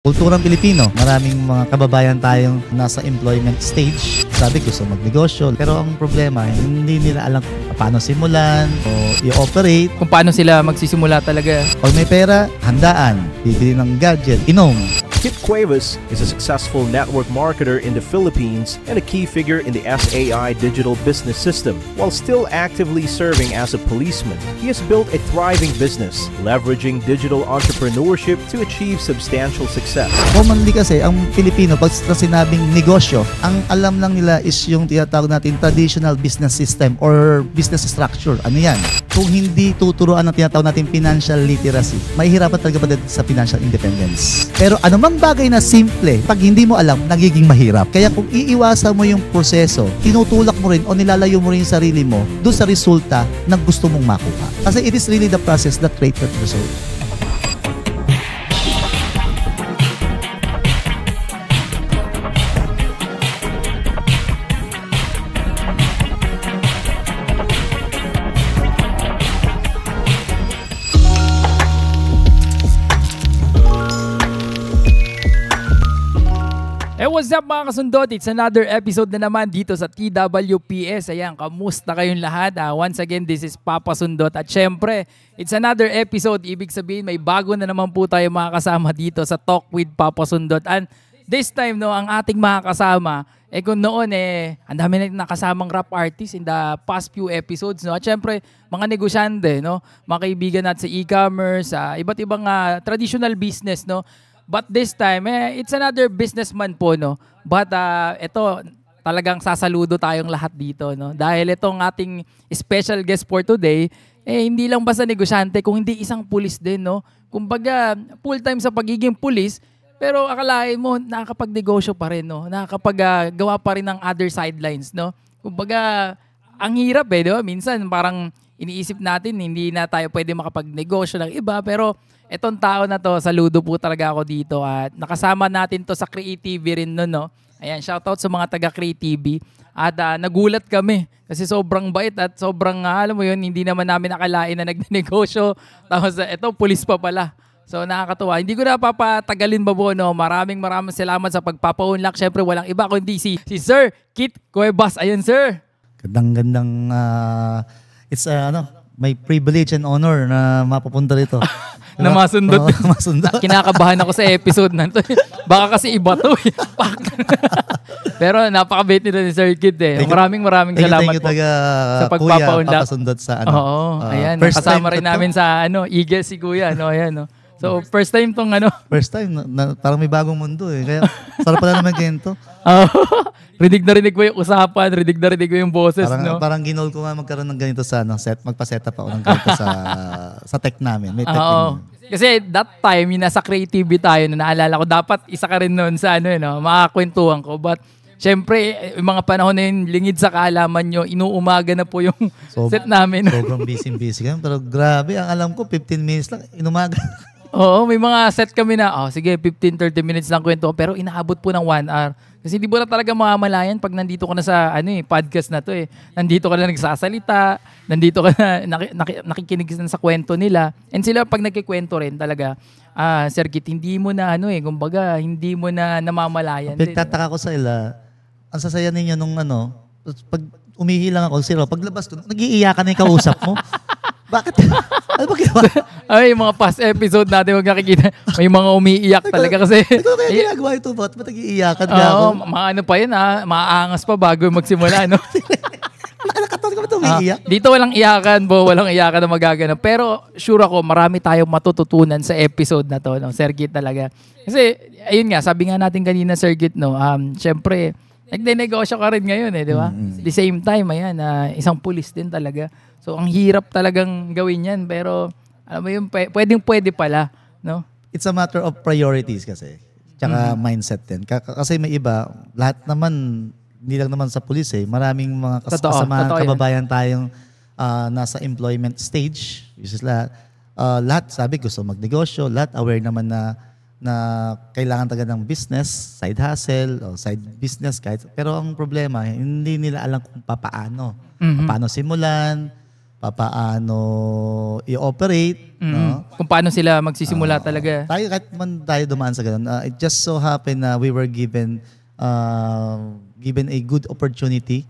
Kulturang Pilipino, maraming mga kababayan tayong nasa employment stage. Sabi gusto magnegosyo, pero ang problema, hindi nila alam paano simulan o i-operate. Kung paano sila magsisimula talaga. Pag may pera, handaan, bibili ng gadget, inom. Kit Cuevas is a successful network marketer in the Philippines and a key figure in the SAI digital business system. While still actively serving as a policeman, he has built a thriving business, leveraging digital entrepreneurship to achieve substantial success. Commonly kasi, ang Pilipino, pag sinabing negosyo, ang alam lang nila is yung tinatawag natin traditional business system or business structure. Ano yan? Kung hindi tuturuan ng tinatawag natin financial literacy, mahihirapan talaga pa sa financial independence. Pero anumang bagay na simple, pag hindi mo alam, nagiging mahirap. Kaya kung iiwasan mo yung proseso, tinutulak mo rin o nilalayo mo rin yung sarili mo doon sa resulta na gusto mong makuha. Kasi it is really the process that creates that result. What's up mga kasundot? It's another episode na naman dito sa TWPS. Ayan, kamusta kayong lahat? Once again, this is Papa Sundot. At syempre, it's another episode. Ibig sabihin, may bago na naman po tayo mga kasama dito sa Talk with Papa Sundot. And this time, no, ang ating mga kasama, kung noon, ang dami na nakasamang rap artist in the past few episodes. No? At syempre, mga negosyante, no? Mga kaibigan natin sa e-commerce, iba't ibang traditional business, no? But this time, it's another businessman po, no? But ito, talagang sasaludo tayong lahat dito, no? Dahil itong ating special guest for today, hindi lang basta negosyante, kung hindi isang pulis din, no? Kumbaga, full-time sa pagiging pulis, pero akalain mo, nakakapag-negosyo pa rin, no? Nakakapag-gawa pa rin ng other sidelines, no? Kumbaga, ang hirap di ba? Minsan, parang iniisip natin, hindi na tayo pwede makapag-negosyo ng iba, pero etong tao na to, saludo po talaga ako dito at nakasama natin to sa Creative rin nun, no? Ayan, shoutout sa mga taga-Creative at nagulat kami kasi sobrang bait at sobrang, alam mo yun, hindi naman namin nakalain na nagnegosyo. Tapos eto, pulis pa pala. So nakakatuwa. Hindi ko na papatagalin ba po, no? Maraming salamat sa pagpapa-unlock. Syempre, walang iba kundi si Sir Kit Cuevas. Ayun, sir. Gandang, it's may privilege and honor na mapupunta rito. Na masundot. Masundot. Kinakabahan ako sa episode na to. Baka kasi iba to. Pero napakabait nito ni Sir Kid. Maraming salamat po sa pagpapaunlak. Papasundot sa Oo, ayan. Nakasama rin namin sa Eagle si Kuya. Ayan, no. So, first time tong First time. Parang may bagong mundo Kaya, sarap pala naman ganito. Rinig na rinig ko yung usapan, rinig na rinig ko yung boses, no? Parang ginol ko nga magkaroon ng ganito sa magpa-set up ako ng ganito sa tech namin. May tech din. Kasi that time, yung nasa creativity tayo, na naalala ko, dapat isa ka rin noon sa makakwentuhan ko. But, syempre, yung mga panahon na yun, lingid sa kaalaman nyo, inuumaga na po yung set namin. Sobrang busy kami. Pero grabe, ang alam ko, 15 minutes lang, inumaga. Oo, may mga set kami na, sige, 15-30 minutes lang kwento, pero inaabot po ng 1 hour. Kasi hindi mo na talaga mamamalayan pag nandito ka na sa podcast na to Nandito ka na nagsasalita, nandito ka na nakikinig sa kwento nila. And sila pag nagkikwento rin talaga, Sir Kit, hindi mo na kumbaga, hindi mo na namamalayan. Pagtataka ko sa ila, ang sasaya ninyo nung pag umihilang ako, paglabas ko, nag-iiyakan na yung kausap mo. Bakit? Ano ba ginawa? Ay, mga past episode natin, wag nakikita. May mga umiiyak talaga kasi. Ito kaya ginagawa ito, ba't nag-iiyakan ka ako? Oo, pa yan maaangas pa bago magsimula, no? Nakakataon ka ba ito umiiyak? Dito walang iyakan, walang iyakan na magaganap. Pero sure ako, marami tayong matututunan sa episode na to, no? Sir Kit talaga. Kasi, ayun nga, sabi nga natin kanina, Sir Kit, no? Syempre, nagde-negosyo ka rin ngayon, di ba? At the same time, ayan, isang pulis din talaga. So, ang hirap talagang gawin yan. Pero, alam mo yun, pwede pala, no? It's a matter of priorities kasi. Tsaka mindset din. Kasi may iba, lahat naman, hindi lang naman sa pulis maraming mga kasamahan kababayan tayong nasa employment stage. Lahat, sabi, gusto magnegosyo. Lahat aware naman na kailangan talaga ng business, side hustle, o side business kahit. Pero ang problema, hindi nila alam kung paano. Paano simulan, paano i-operate, no? Kung paano sila magsisimula talaga. Tayo, kahit man tayo dumaan sa ganun, it just so happened na we were given a good opportunity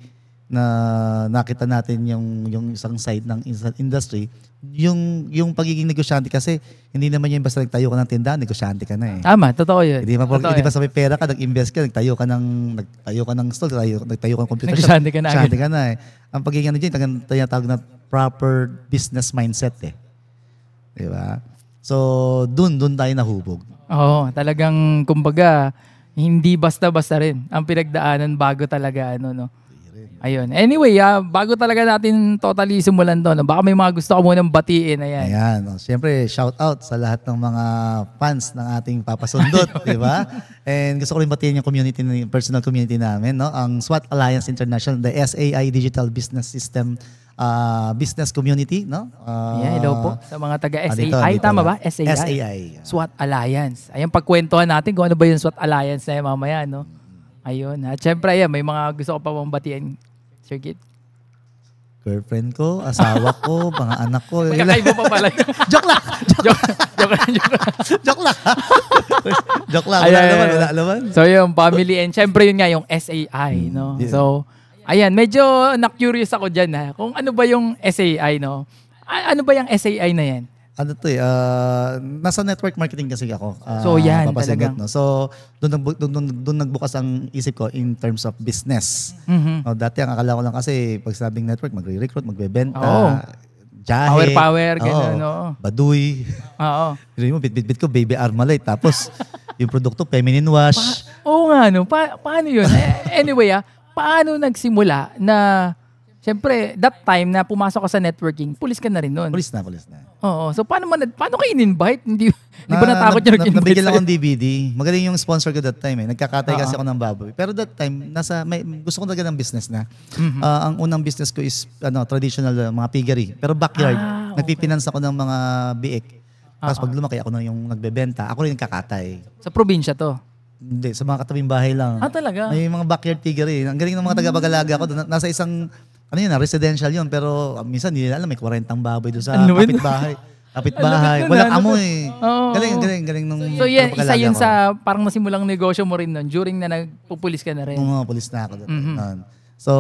na nakita natin yung isang side ng industry. Yung pagiging negosyante kasi, hindi naman yung basta nagtayo ka ng tindahan, negosyante ka na eh. Tama, totoo yun. Hindi ba sa may pera ka, nag-invest ka, nagtayo ka ng stall, nagtayo ka ng computer shop. Negosyante ka na agad. Negosyante ka na eh. Ang pagiging dyan, tinatawag na proper business mindset eh. Di ba? So, dun tayo nahubog. Oo, talagang kumbaga hindi basta-basta rin ang pinagdaanan bago talaga no. Ayun. Anyway, bago talaga natin totally simulan to, no, baka may mga gusto ko munang batiin. Ayan. Siyempre, shout out sa lahat ng mga fans ng ating Papasundot, di ba? And gusto ko rin batiin yung community, personal community namin, no? Ang SWAT Alliance International, the SAI Digital Business System business community, no? Hello po sa mga taga SAI. Tama ba? SAI. SWAT Alliance. Ayan, pagkwentuhan natin kung ano ba yung SWAT Alliance na mamaya, no? Ayun. At syempre, ayan, may mga gusto ko pa pambatian. Sir Kit? Girlfriend ko, asawa ko, mga anak ko. Magkakaiba pa pala. Joke lang! Joke lang. Wala naman. So yung family and syempre yun nga yung SAI, no? Yeah. So, ayan, medyo na-curious ako dyan ha. Kung ano ba yung SAI, no? Ano ba yung SAI na yan? Ano to eh, nasa network marketing kasi ako. So yan talagang. No? So doon nagbukas ang isip ko in terms of business. Mm-hmm. No, dati ang akala ko lang kasi pag sabing network, magre-recruit, magbebenta, Power, jahe, gano'n. baduy. Oo. Pero mo, bit ko, baby Armalite. Tapos yung produkto, feminine wash. Oo nga, no? Paano yun? Anyway, paano nagsimula na, siyempre, that time na pumasok ka sa networking, pulis ka na rin nun. Pulis na. Oo. So, paano kayo in-invite? Hindi ba natakot yung nag-invite? Nabigyan lang akong DVD. Magaling yung sponsor ko that time eh. Nagkakatay kasi ako ng baboy. Pero that time, gusto ko talaga ng business na. Mm-hmm. Ang unang business ko is traditional mga piggery. Pero backyard. Okay. Nagpipinance ako ng mga biik. Tapos pag lumaki ako na yung nagbebenta, ako rin nagkakatay. Sa probinsya to? Hindi, sa mga katabing bahay lang. Talaga? May mga backyard piggery. Ang galing ng mga taga-Bagalaga ko. Nasa isang residential yun. Pero minsan hindi nila alam, may 40 baboy doon sa kapitbahay. Walang amoy. Galing nung so yan, isa yun sa parang nasimulang negosyo mo rin nun during na nagpupulis ka na rin. Pulis na ako. So,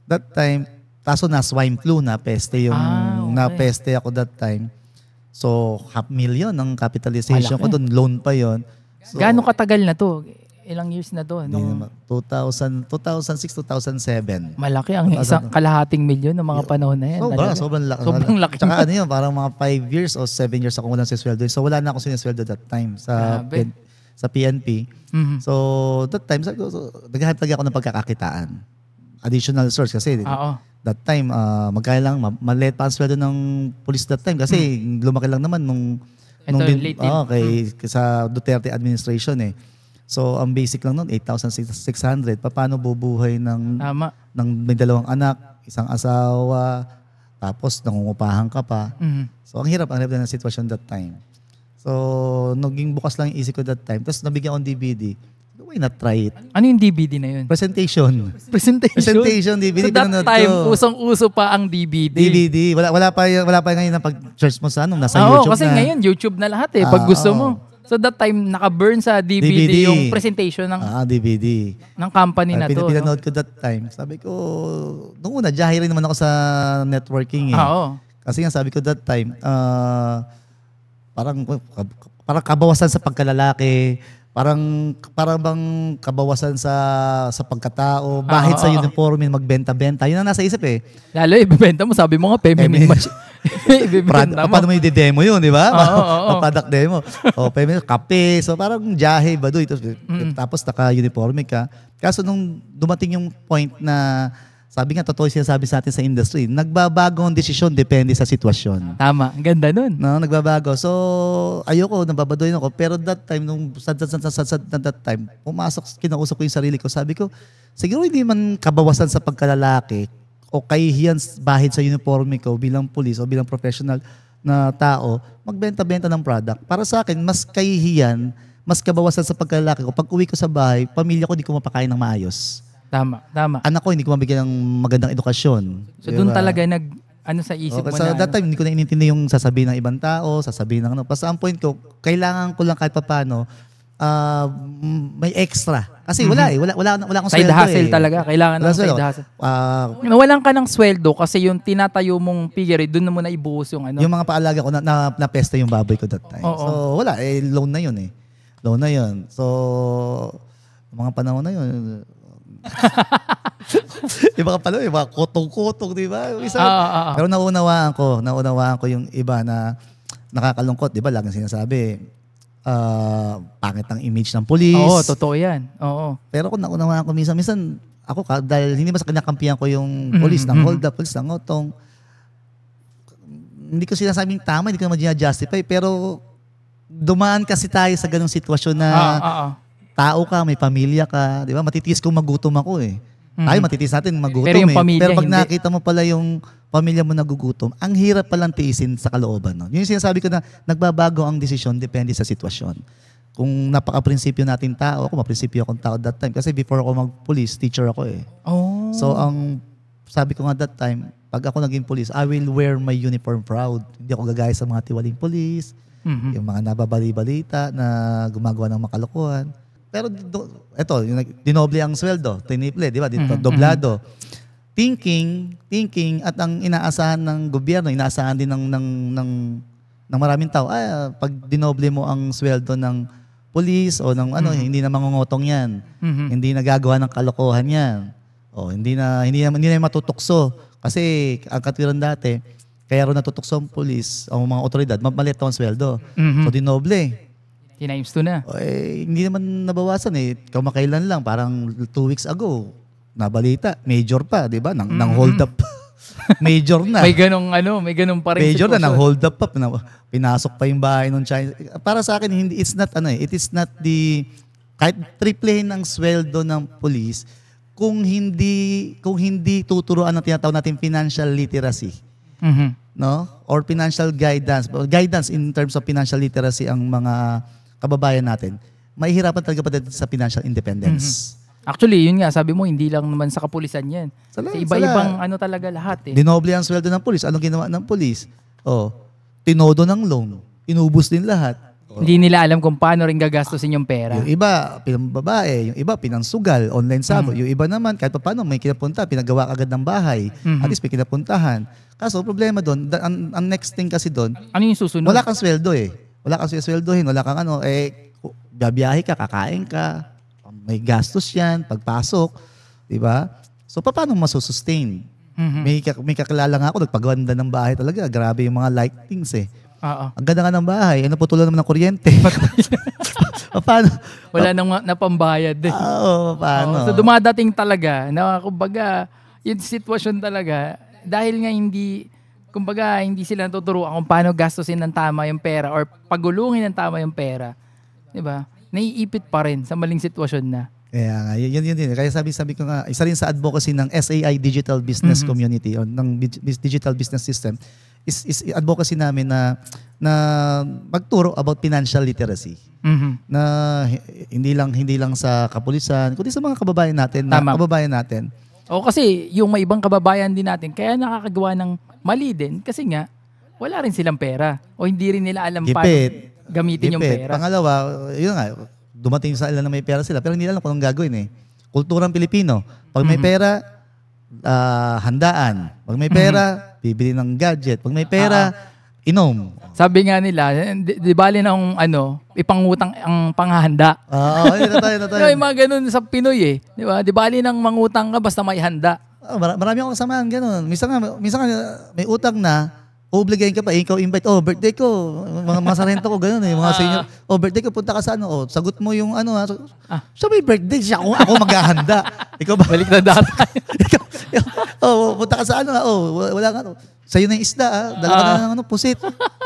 that time, kaso na swine flu na peste yung napeste ako that time. So, $500,000 ang capitalization ko doon. Loan pa yon. So, gaano katagal na to? Ilang years na to? 2006, 2007. Malaki ang isang kalahating milyon ng mga panahon na yan. Sobrang laki. Sobrang laki. Tsaka yun, parang mga 5 years o 7 years ako walang sisweldo. So wala na ako sinisweldo that time sa PNP. Mm-hmm. So that time, naghahanap talaga ako ng pagkakakitaan. Additional source kasi that time, magkaya lang, maliit pa ang sweldo ng police that time kasi lumaki lang naman sa Duterte administration eh. So, ang basic lang nun, 8,600. Paano bubuhay ng may 2 anak, isang asawa, tapos nangungupahan ka pa. Mm-hmm. So, ang hirap na ng sitwasyon that time. So, naging bukas lang yung isip ko that time. Tapos, nabigyan akong DVD. Why not try it? Ano yung DVD na yun? Presentation, DVD. So, that time, usong-uso pa ang DVD. Wala pa ngayon na pag-search mo sa nasa YouTube kasi na. ngayon, YouTube na lahat eh. Pag gusto mo. So that time, naka-burn sa DVD yung presentation ng DVD. ng company na to. Pinanood ko that time. Sabi ko, nung una, jahe rin naman ako sa networking eh. Kasi nga sabi ko that time, parang kabawasan sa pagkalalaki, parang bang kabawasan sa pagkatao, bahid sa uniforme, magbenta-benta. Yun ang nasa isip eh. Lalo, ibibenta mo, sabi mo nga, feminine machine. Paano mo i-demo yun, di ba? Product demo. Feminine, kape. So parang jahe, baduy. Tapos naka-uniforme ka. Kaso nung dumating yung point na, sabi nga, totoo siya sabi sa atin sa industry, nagbabago ang desisyon depende sa sitwasyon. Tama, ang ganda nun. No, nagbabago. So, ayoko, nababadoyin ako. Pero that time, that time, pumasok, kinausap ko yung sarili ko. Sabi ko, siguro hindi man kabawasan sa pagkalalaki o kahihiyan bahid sa uniforme ko bilang pulis o bilang professional na tao, magbenta-benta ng product. Para sa akin, mas kahihiyan, mas kabawasan sa pagkalalaki ko. Pag uwi ko sa bahay, pamilya ko di ko mapakain ng maayos. Tama. Anak ko, hindi ko mabigyan ng magandang edukasyon. So doon talaga Ano sa isip mo So na? that time, hindi ko na inintindi yung sasabihin ng ibang tao, sasabihin ng ano. Basta ang point ko, kailangan ko lang kahit papaano, may extra. Kasi wala akong Side sweldo hustle talaga. Kailangan ng side hustle. Nawalan ka ng sweldo kasi yung tinatayo mong figure, doon na mo na ibuhos yung ano. Yung mga paalaga ko, na pesta yung baboy ko that time. Oo. So wala, loan na yun eh. Loan na yun. So, mga panahon na yun, yung mga panahon, yung mga kotong-kotong, di ba? Pero naunawaan ko yung iba na nakakalungkot, di ba? Laging sinasabi, pangit ang image ng police. Oo, totoo yan. Oo. Pero kung naunawaan ko minsan ako dahil hindi mas kinakampihan ko yung police ng hold up, police ng otong, hindi ko sinasabing tama, hindi ko naman justify, pero dumaan kasi tayo sa ganung sitwasyon na tao ka, may pamilya ka, di ba? Matitiis kung magutom ako eh. Tayo matitiis natin magutom pero yung pamilya, Pero pag hindi. nakita mo pala yung pamilya mo nagugutom, ang hirap palang tiisin sa kalooban. No? Yun yung sinasabi ko na nagbabago ang desisyon depende sa sitwasyon. Kung napaka-prinsipyo natin tao, ako maprinsipyo akong tao that time. Kasi before ako mag-police, teacher ako eh. Oh. So ang sabi ko nga that time, pag ako naging police, I will wear my uniform proud. Hindi ako gagaya sa mga tiwaling police, yung mga nababali-balita na gumagawa ng makalokohan. Pero eto, yung dinoble ang sweldo, tiniple, di ba? Doblado. Thinking at ang inaasahan ng gobyerno, inaasahan din ng maraming tao, pag dinoble mo ang sweldo ng police o ng hindi na mangungutong 'yan. Hindi na gagawa ng kalokohan 'yan. O hindi na matutukso kasi ang katwiran dati, kaya ro natutokso ang police o mga otoridad, maliit ang sweldo. So dinoble. Times 2 na. Hindi naman nabawasan eh. Kamakailan lang, parang 2 weeks ago, nabalita, major pa, di ba? Nang hold up. Major na. May ganong pa rin Major sitwasyon. na, nang hold up pa. Pinasok pa yung bahay ng China. Para sa akin, it is not kahit triplehin ang sweldo ng police, kung hindi tuturuan ang tinatawag natin financial literacy. No? Or financial guidance in terms of financial literacy ang mga kababayan natin, mahihirapan talaga pa sa financial independence. Actually, yun nga, sabi mo, hindi lang naman sa kapulisan yan. Sa iba-ibang talaga lahat eh. Dinoble ang sweldo ng pulis. Anong ginawa ng pulis? Tinodo ng loan. Inubos din lahat. Hindi nila alam kung paano rin gagastusin yung pera. Yung iba, pinambabae. Yung iba, pinangsugal. Online sabo. Yung iba naman, kahit pa paano, may kinapunta. Pinagawa agad ng bahay. At least may kinapuntahan. Kaso, problema doon, ang next thing kasi doon, ano yung susunod? wala kang sweldo eh. Wala kang sweldohin. Wala kang babiyahe ka, kakain ka. May gastos yan, pagpasok. Diba? So, paano masusustain? May kakilala nga ako, nagpagawanda ng bahay talaga. Grabe yung mga lightings eh. Ang ganda nga ng bahay. Naputulan naman ng kuryente. Paano? Wala nang napambayad eh. Paano? So, dumadating talaga na kumbaga, yung sitwasyon talaga, dahil nga hindi sila natuturuan kung paano gastusin ng tama yung pera or pagulungin ng tama yung pera. Diba? Naiipit pa rin sa maling sitwasyon na. Kaya nga, yun. Kaya sabi ko nga, isa rin sa advocacy ng SAI Digital Business Community o ng Digital Business System is advocacy namin na magturo about financial literacy. Na hindi lang sa kapulisan, kundi sa mga kababayan natin. O kasi yung may ibang kababayan din natin, kaya nakakagawa ng mali din kasi nga, wala rin silang pera. O hindi rin nila alam paano gamitin yung pera. Pangalawa, yun nga, dumating sa ilan na may pera sila, pero hindi alam kung anong gagawin eh. Kulturang Pilipino, pag may pera, handaan. Pag may pera, bibili ng gadget. Pag may pera, inom. Sabi nga nila, di bali ng ipangutang ang panghahanda. Totoo. Yung mga ganun sa Pinoy eh. Di ba? Di bali ng mangutang ka basta may handa. Marami akong kasamahan ganun. Minsan nga may utang na, obligayin ka pa, ikaw invite, birthday ko, mga masarento ko, gano'n eh, mga senior, birthday ko, punta ka sa sagot mo yung siya may birthday, siya ako maghahanda. Ikaw ba? Balik na data. Punta ka sa wala nga, sa'yo na yung isda, dala ka na ng pusit,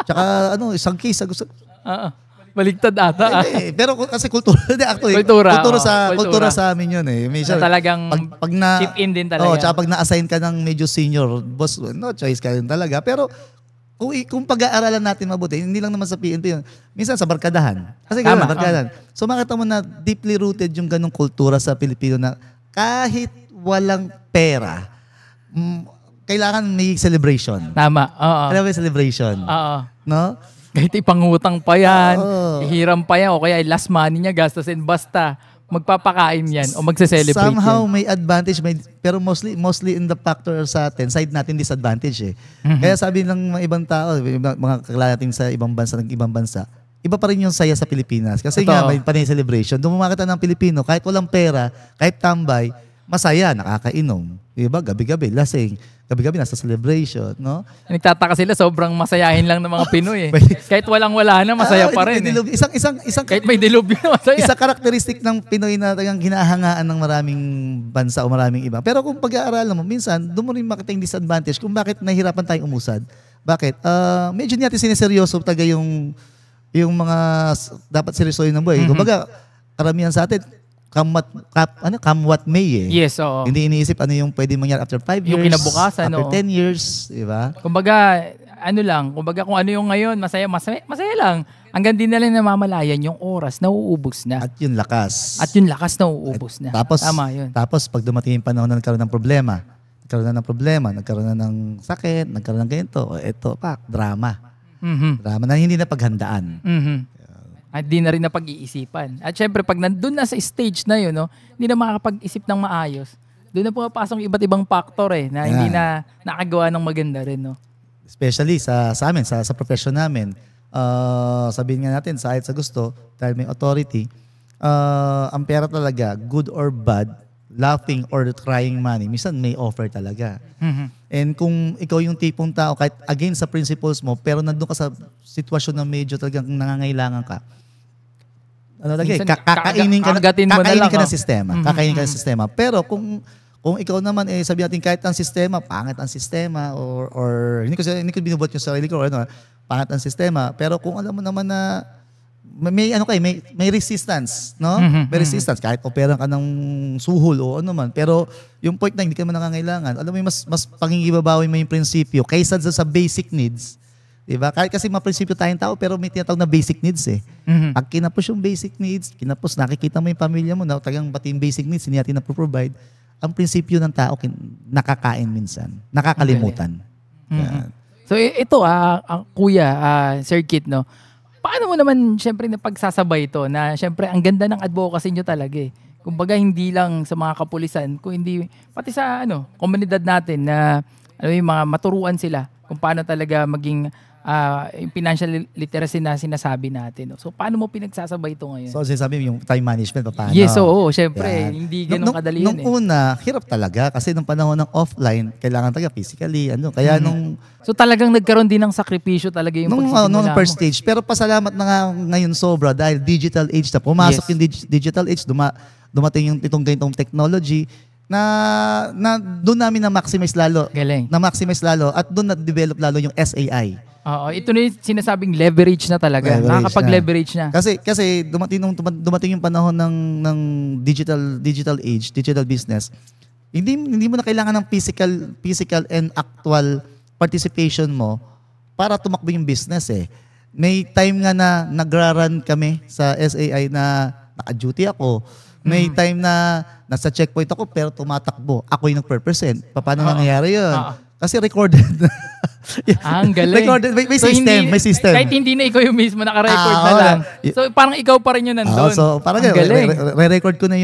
tsaka isang case, gusto. Baliktad ata. Pero kasi kultura sa amin yun eh. May na talagang pag chip in din talaga. Tsaka pag na-assign ka ng medyo senior, boss, no choice ka rin talaga. Pero kung pag-aaralan natin mabuti, hindi lang naman sa PNP yun. Minsan sa barkadahan. Kasi gano'n, barkadahan. So makita mo na deeply rooted yung ganong kultura sa Pilipino na kahit walang pera, kailangan may celebration. Tama. Oo. Kailangan may celebration. Oo. No? Kahit ipangutang pa yan, Oo. ihiram pa yan, o kaya last money niya gastusin, basta magpapakain yan o magse-celebrate Somehow yan. may advantage, pero mostly in the factor sa atin, side natin disadvantage eh. Kaya sabi ng mga ibang tao, mga kakilala natin sa ibang bansa, iba pa rin yung saya sa Pilipinas. Kasi Totoo. nga, may panay celebration. Doon makita ng Pilipino, kahit walang pera, kahit tambay, masaya, nakakainom. Diba? Gabi-gabi, lasing. Gabi-gabi, nasa celebration. No? Nagtataka sila, sobrang masayahin lang ng mga Pinoy eh. May- Kahit walang-wala na, masaya pa rin eh. Isang Kahit may dilubyo na masaya. Isa karakteristik ng Pinoy na talagang hinahangaan ng maraming bansa o maraming iba. Pero kung pag-aaralan mo, minsan, doon mo rin makita yung disadvantage kung bakit nahihirapan tayong umusad. Bakit? Medyo natin sineseryoso talaga yung mga dapat seryosohin ng buhay. Kumbaga, karamihan sa atin, come what may eh. Yes, oo. Hindi iniisip ano yung pwede mangyari after 5 years, Yung kinabukasan, after oo. 10 years, di ba? Kumbaga, kung ano yung ngayon, masaya lang. Hanggang din na lang namamalayan yung oras, nauubos na. At yung lakas. At yung lakas nauubos na. Tapos, Tama yun. Tapos pag dumating yung panahon na nagkaroon ng problema, nagkaroon na ng sakit, nagkaroon ng ganito, o eto pa, drama. Mhm. Drama na hindi na paghandaan. Mhm. At di na rin na pag-iisipan. At syempre, pag nandun na sa stage na yun, no, hindi na makakapag-isip ng maayos. Doon na pumapasok iba't ibang factor eh, na hindi na nakagawa ng maganda rin. No? Especially sa amin, sa profession namin. Sabihin nga natin, sa gusto, dahil may authority, ang pera talaga, good or bad, laughing or crying money, minsan may offer talaga. Mhm. And kung ikaw yung tipong tao, kahit against sa principles mo, pero nandun ka sa sitwasyon na medyo talagang nangangailangan ka, Minsan, kakainin ka kagatin mo na lang, ng oh. sistema. Kakainin ka ng sistema. Pero kung ikaw naman, sabi natin, kahit ang sistema, pangit ang sistema, or hindi ko binubuhat yung sarili ko, pangit ang sistema, pero kung alam mo naman na may resistance, no? May resistance kahit operan ka ng suhol o ano man. Pero yung point na hindi ka naman nangangailangan, alam mo mas pangingibabawi mo yung prinsipyo kaysa sa basic needs. 'Di ba? Kahit kasi maprinsipyo tayong tao pero may tinatawag na basic needs eh. Pag kinapos yung basic needs, nakikita mo yung pamilya mo na tagang pati yung basic needs hindi natin na-provide, ang prinsipyo ng tao nakakain minsan, nakakalimutan. Yan. So ito kuya, Sir Kit, no? Paano mo naman syempre napagsasabay ito na syempre ang ganda ng advocacy nyo talaga eh. Kumbaga hindi lang sa mga kapulisan, kung hindi pati sa komunidad natin na yung mga maturuan sila kung paano talaga maging yung financial literacy na sinasabi natin. No? So paano mo pinagsasabay ito ngayon? So sinasabi mo yung time management paano? Yes, oo, syempre Yan. hindi ganoon kadali yan Nung una, hirap talaga kasi nung panahon ng offline, kailangan talaga physically, kaya So talagang nagkaroon din ng sakripisyo talaga yung pagsisimula nung mo. first stage. Pero pasalamat na nga ngayon sobra dahil digital age na. Pumasok Yes. yung digital age, dumating yung itong ganitong technology na doon namin na-maximize lalo. Galing. Na-maximize lalo at doon na-develop lalo yung SAI. Oo, ito na yung sinasabing leverage na talaga. Leverage Nakakapag-leverage na. Kasi dumating yung panahon ng digital age, digital business. Hindi mo na kailangan ng physical and actual participation mo para tumakbo yung business eh. May time nga na nagra-run kami sa SAI na naka-duty ako. May time na nasa checkpoint ako pero tumatakbo. Ako yung nag-present. Paano nangyayari yun? Kasi recorded. Ang galing. Recorded. May So, system. May system. Kahit hindi na ikaw yung mismo naka-record na oo. lang. So parang ikaw pa rin yung nandun. So parang ang galing. re-record ko na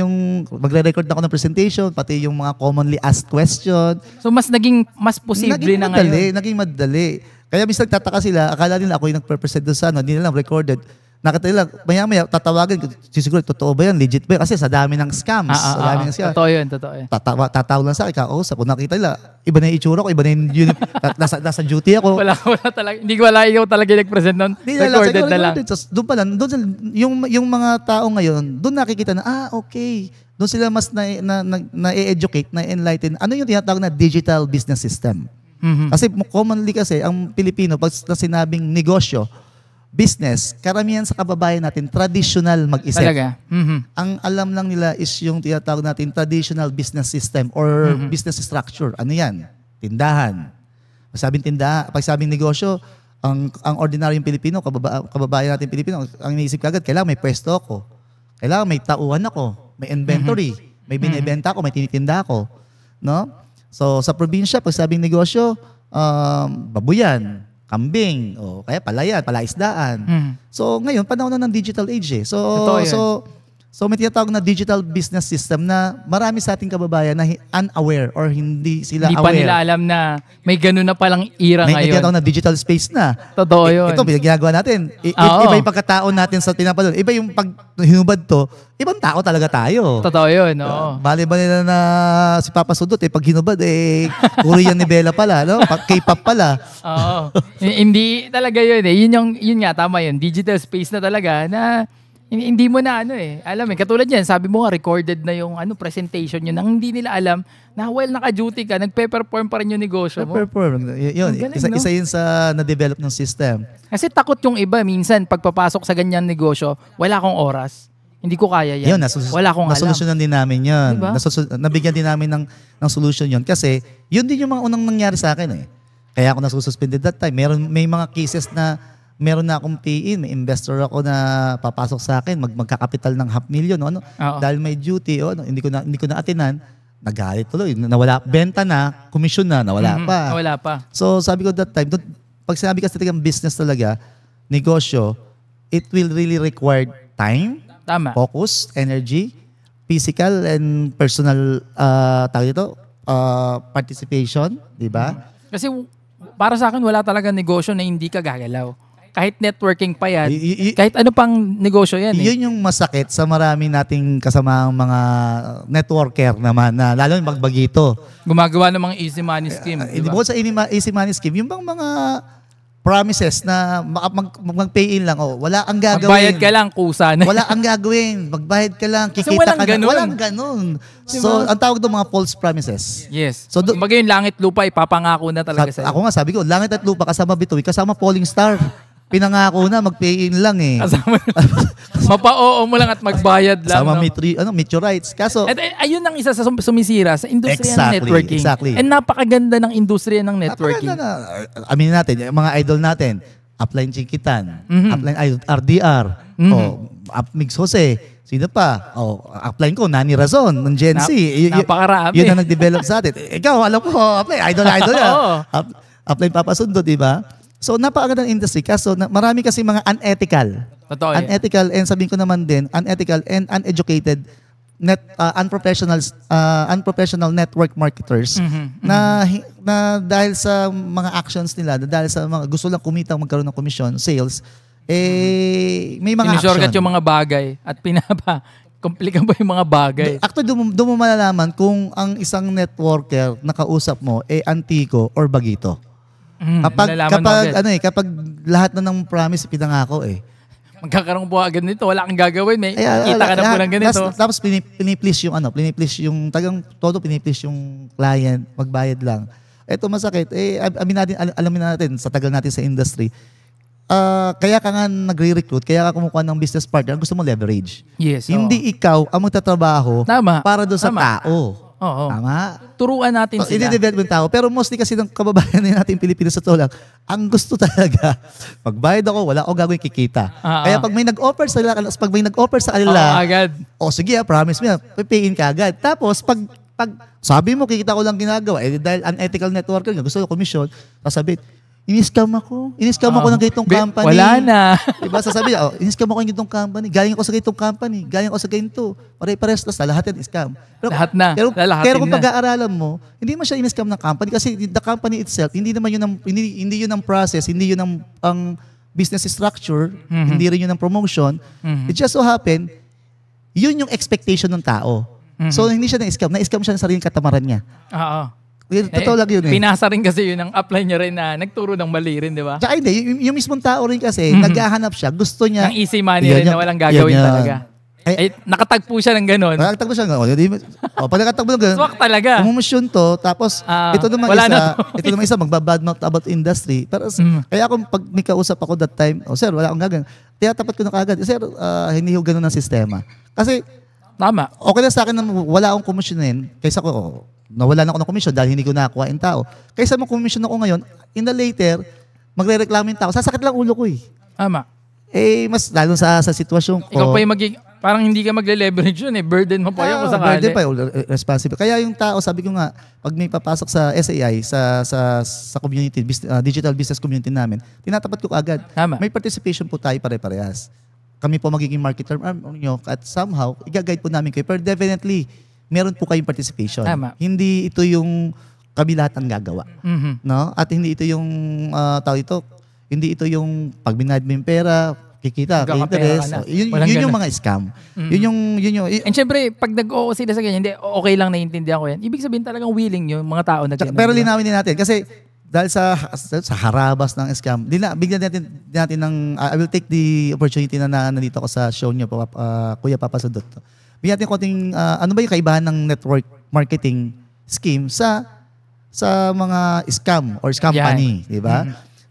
magre-record na ako ng presentation, pati yung mga commonly asked question. So naging mas posible na ngayon. Naging madali. Kaya minsan tataka sila, akala nila ako yung nagpe-present doon sa hindi nila recorded. Nakita nila, maya-maya, tatawagan ko, siguro, totoo ba yan? Legit ba yan? Kasi sa dami ng scams. Sa dami ng scams. Totoo yun. Tatawag lang sa akin, kakausap. Kung nakita nila, iba na yung itsura ko, iba na yung nasa duty ako. Wala talaga. Hindi ikaw talaga nag-present nun. Recorded na lang. Doon pa lang, yung mga tao ngayon, doon nakikita na, okay. Doon sila mas na-educate, na-enlighten. Ano yung tinatawag na digital business system? Kasi commonly kasi, ang Pilipino, pag sinabing negosyo, business, karamihan sa kababayan natin, traditional mag-isip. Talaga? Ang alam lang nila is yung tinatawag natin traditional business system or business structure. Ano yan? Tindahan. Pag sabing negosyo, ang ordinaryong Pilipino, kababayan natin Pilipino, ang iniisip kagad, kailangan may pwesto ako. Kailangan may tauhan ako. May inventory. May binibenta ako, may tinitinda ako. No? So sa probinsya, pag sabing negosyo, babuyan, kambing, o kaya palayan, palaisdaan. So ngayon, panahon na ng digital age eh. Totoo yun. So may tinatawag na digital business system na marami sa ating kababayan na unaware or hindi sila Hindi aware. pa nila alam na may ganun na palang era May ngayon. tinatawag na digital space na. Totoo yun. Ito, ginagawa natin. Oo. Iba yung pagkatao natin sa tinapalon. Iba yung pag hinubad to, ibang tao talaga tayo. Totoo yun, oo. Bali ba nila na si Papa Sudot, pag hinubad, Korean ni Bella pala, no? K-pop pala. Oo. Hindi talaga yun eh. Yun nga, tama yun. Digital space na talaga na hindi mo na alam katulad yan, sabi mo nga recorded na yung presentation yun, nang hindi nila alam na while naka-duty ka, nagpe-perform pa rin yung negosyo mo. Yun, Ang galing, isa yun sa na-develop ng system. Kasi takot yung iba, minsan pagpapasok sa ganyan negosyo, wala akong oras. Hindi ko kaya yan. Yun, wala akong alam. nasolusyonan din namin yun. Diba? Nabigyan din namin ng solution yun. Kasi yun din yung mga unang nangyari sa akin eh. Kaya ako nasususpended that time. May mga cases na meron na akong pay-in, may investor ako na papasok sa akin, magkakapital ng 500,000, no? Dahil may duty, hindi ko na atinan, nagalit tuloy, nawala, benta na, commission na, nawala pa. Nawala pa. So sabi ko that time, pag sinabi kasi talagang business talaga, negosyo, it will really require time, Tama. focus, energy, physical and personal participation, di ba? Kasi para sa akin, wala talaga negosyo na hindi ka gagalaw. Kahit networking pa yan, kahit ano pang negosyo yan eh. Yun yung masakit sa marami nating kasamang mga networker naman, na lalo yung magbagito. Gumagawa ng mga easy money scheme. Hindi bukod sa easy money scheme, yung bang mga promises na mag-pay-in lang, wala ang gagawin. Magbayad ka lang, kusa na. Wala ang gagawin. Magbayad ka lang, kikita walang ka na. ganun. Walang ganun. So, ang tawag doon mga false promises. Yes. So, kumbaga yung langit lupa, ipapangako na talaga sa'yo. Ako nga, sabi ko, langit at lupa kasama bituin, kasama falling star. Pinangako na, mag-pay-in lang eh. Kasama mapa-oo mo lang at magbayad lang. Kasama No? meteorites. Kaso, ayun ang isa sa sumisira sa industriya ng networking. Exactly. And napakaganda ng industriya ng networking. Aminin natin, yung mga idol natin, Upline Chikitan, Upline RDR, Mix Jose, sino pa? Upline ko, Nani Razon, ng Gen Z. Napakarami. Yun ang nag-develop sa atin. Ikaw, alam ko, Upline, idol yan. Upline Papa Sundo, di ba? So, napakagandang industry. Kaso, marami kasi mga unethical. Totoo yan. Unethical, and sabihin ko naman din, unethical and uneducated unprofessional network marketers na dahil sa mga actions nila, dahil sa mga gusto lang kumita, magkaroon ng commission, sales, may mga Sinishortcut action. yung mga bagay at komplika ba yung mga bagay? Actually, doon mo malalaman kung ang isang networker na kausap mo antiko or bagito. Kapag lahat na ng promise pinangako magkakaroon po agad nito, wala kang gagawin, kita ka na po ng ganito. Tapos piniplease yung piniplease yung client, magbayad lang. Ito masakit. Alamin natin sa tagal natin sa industry. Kaya ka nga nagre-recruit, kaya ka kumukuha ng business partner, gusto mo leverage. Yes. Hindi ikaw ang magtatrabaho para doon sa tao. Oo. Tama? Turuan natin sila. I-develop yung tao. Pero mostly kasi ng kababayan natin Pilipinas sa totoo lang, ang gusto talaga, magbayad ako, wala akong gagawin kikita. Kaya pag may nag-offer sa kanila, agad. Sige, promise mo, pay-in ka agad. Tapos, pag sabi mo, kikita ko lang ginagawa, dahil unethical networker, gusto ko commission, sasabihin, in-scam ako ng ganitong company. Wala na. Diba? Sasabihin, in-scam ako ng ganitong company. Galing ako sa ganitong company. Galing ako sa ganito. Pare-pares na lahat yan scam. Pero kung pag-aaralan mo, hindi man siya in-scam ng company kasi the company itself, hindi yun ang process, hindi yun ang business structure, hindi rin yun ang promotion. It just so happen, yun yung expectation ng tao. So hindi siya na-scam. Na-scam siya ng sariling katamaran niya. Oo. Totoo lang yun Pinasa rin kasi yun ang apply niya rin na nagturo ng mali rin, di ba? Tsaka hindi, yung mismong tao rin kasi, naghahanap siya, gusto niya. Ang easy money rin na walang gagawin talaga. Nakatagpo siya ng ganun. Nakatagpo siya ng ganun. Pag nakatagpo ng ganun, swak talaga. Umumusyon to, tapos ito naman isa, magbabadmouth about industry. Pero kaya kung pag may kausap ako that time, sir, wala akong gagawin. Tiyatapat ko na kagad, sir, hindi ho ganun ang sistema. Kasi, tama. Okay lang sa akin na wala akong komisyonin, kaysa ko, nawala na ako ng komisyon dahil hindi ko nakakuha yung tao. Kaysa mag-komisyon ako ngayon, in the later, magre-reklamo yung tao. Sasakit lang ulo ko Tama. Mas lalo sa sitwasyon ko. Ikaw pa yung Parang hindi ka magle-leverage yun eh. Burden mo pa yun kung sakali. Burden pa yun, responsible. Kaya yung tao, sabi ko nga, pag may papasok sa SAI, sa community, digital business community namin, tinatapat ko agad. Tama. May participation po tayo pare-parehas. Kami po magiging marketer nyo at somehow, i-guide po namin kayo. Pero definitely, meron po kayong participation. Tama. Hindi ito yung kami lahat ang gagawa. No? At hindi ito yung, hindi ito yung pag binayad mo yung pera, kikita, interest. Yun yung mga scam. Yun yung And syempre, pag nag-oo sila sa ganyan, hindi, okay lang naiintindihan ko yan. Ibig sabihin talagang willing yung mga tao na ganyan. Pero linawin din natin kasi dahil sa harabas ng scam, bigyan natin ng I will take the opportunity na nandito ako sa show niyo Kuya Papa Sundot. Bigyan natin konting ano ba yung kaibahan ng network marketing scheme sa mga scam or scam money, di ba?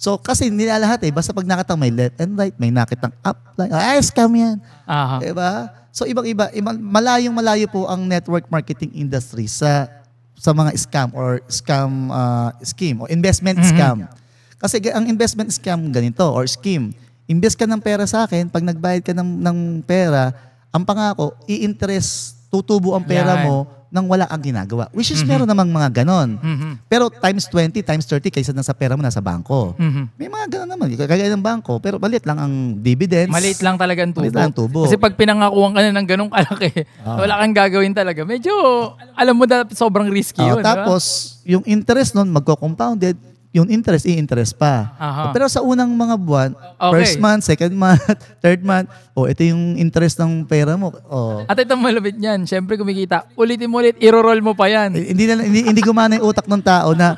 So, kasi nila lahat basta pag nakita may left and right, may nakitang upline, scam yan. Diba? So, malayong-malayo po ang network marketing industry sa mga scam or scheme o investment scam. Kasi ang investment scam ganito or scheme, invest ka ng pera sa akin, pag nagbayad ka ng pera, ang pangako, i-interest, tutubo ang pera mo nang wala ang ginagawa. Which is meron namang mga ganon. Pero times 20, times 30 kaysa nasa pera mo nasa bangko. May mga ganon naman. Kagaya ng bangko, pero maliit lang ang dividends. Maliit lang talaga ang tubo. Maliit lang ang tubo. Kasi pag pinangakuhan ka na ng ganong kalaki, wala kang gagawin talaga. Medyo, alam mo na sobrang risky yun. Tapos, yung interest nun, magko-compounded, yung interest, i-interest pa. Pero sa unang mga buwan, first month, second month, third month, ito yung interest ng pera mo. At ito malapit niyan, syempre kumikita, ulitin mo ulit, i-roll mo pa yan. Hindi gumana yung utak ng tao na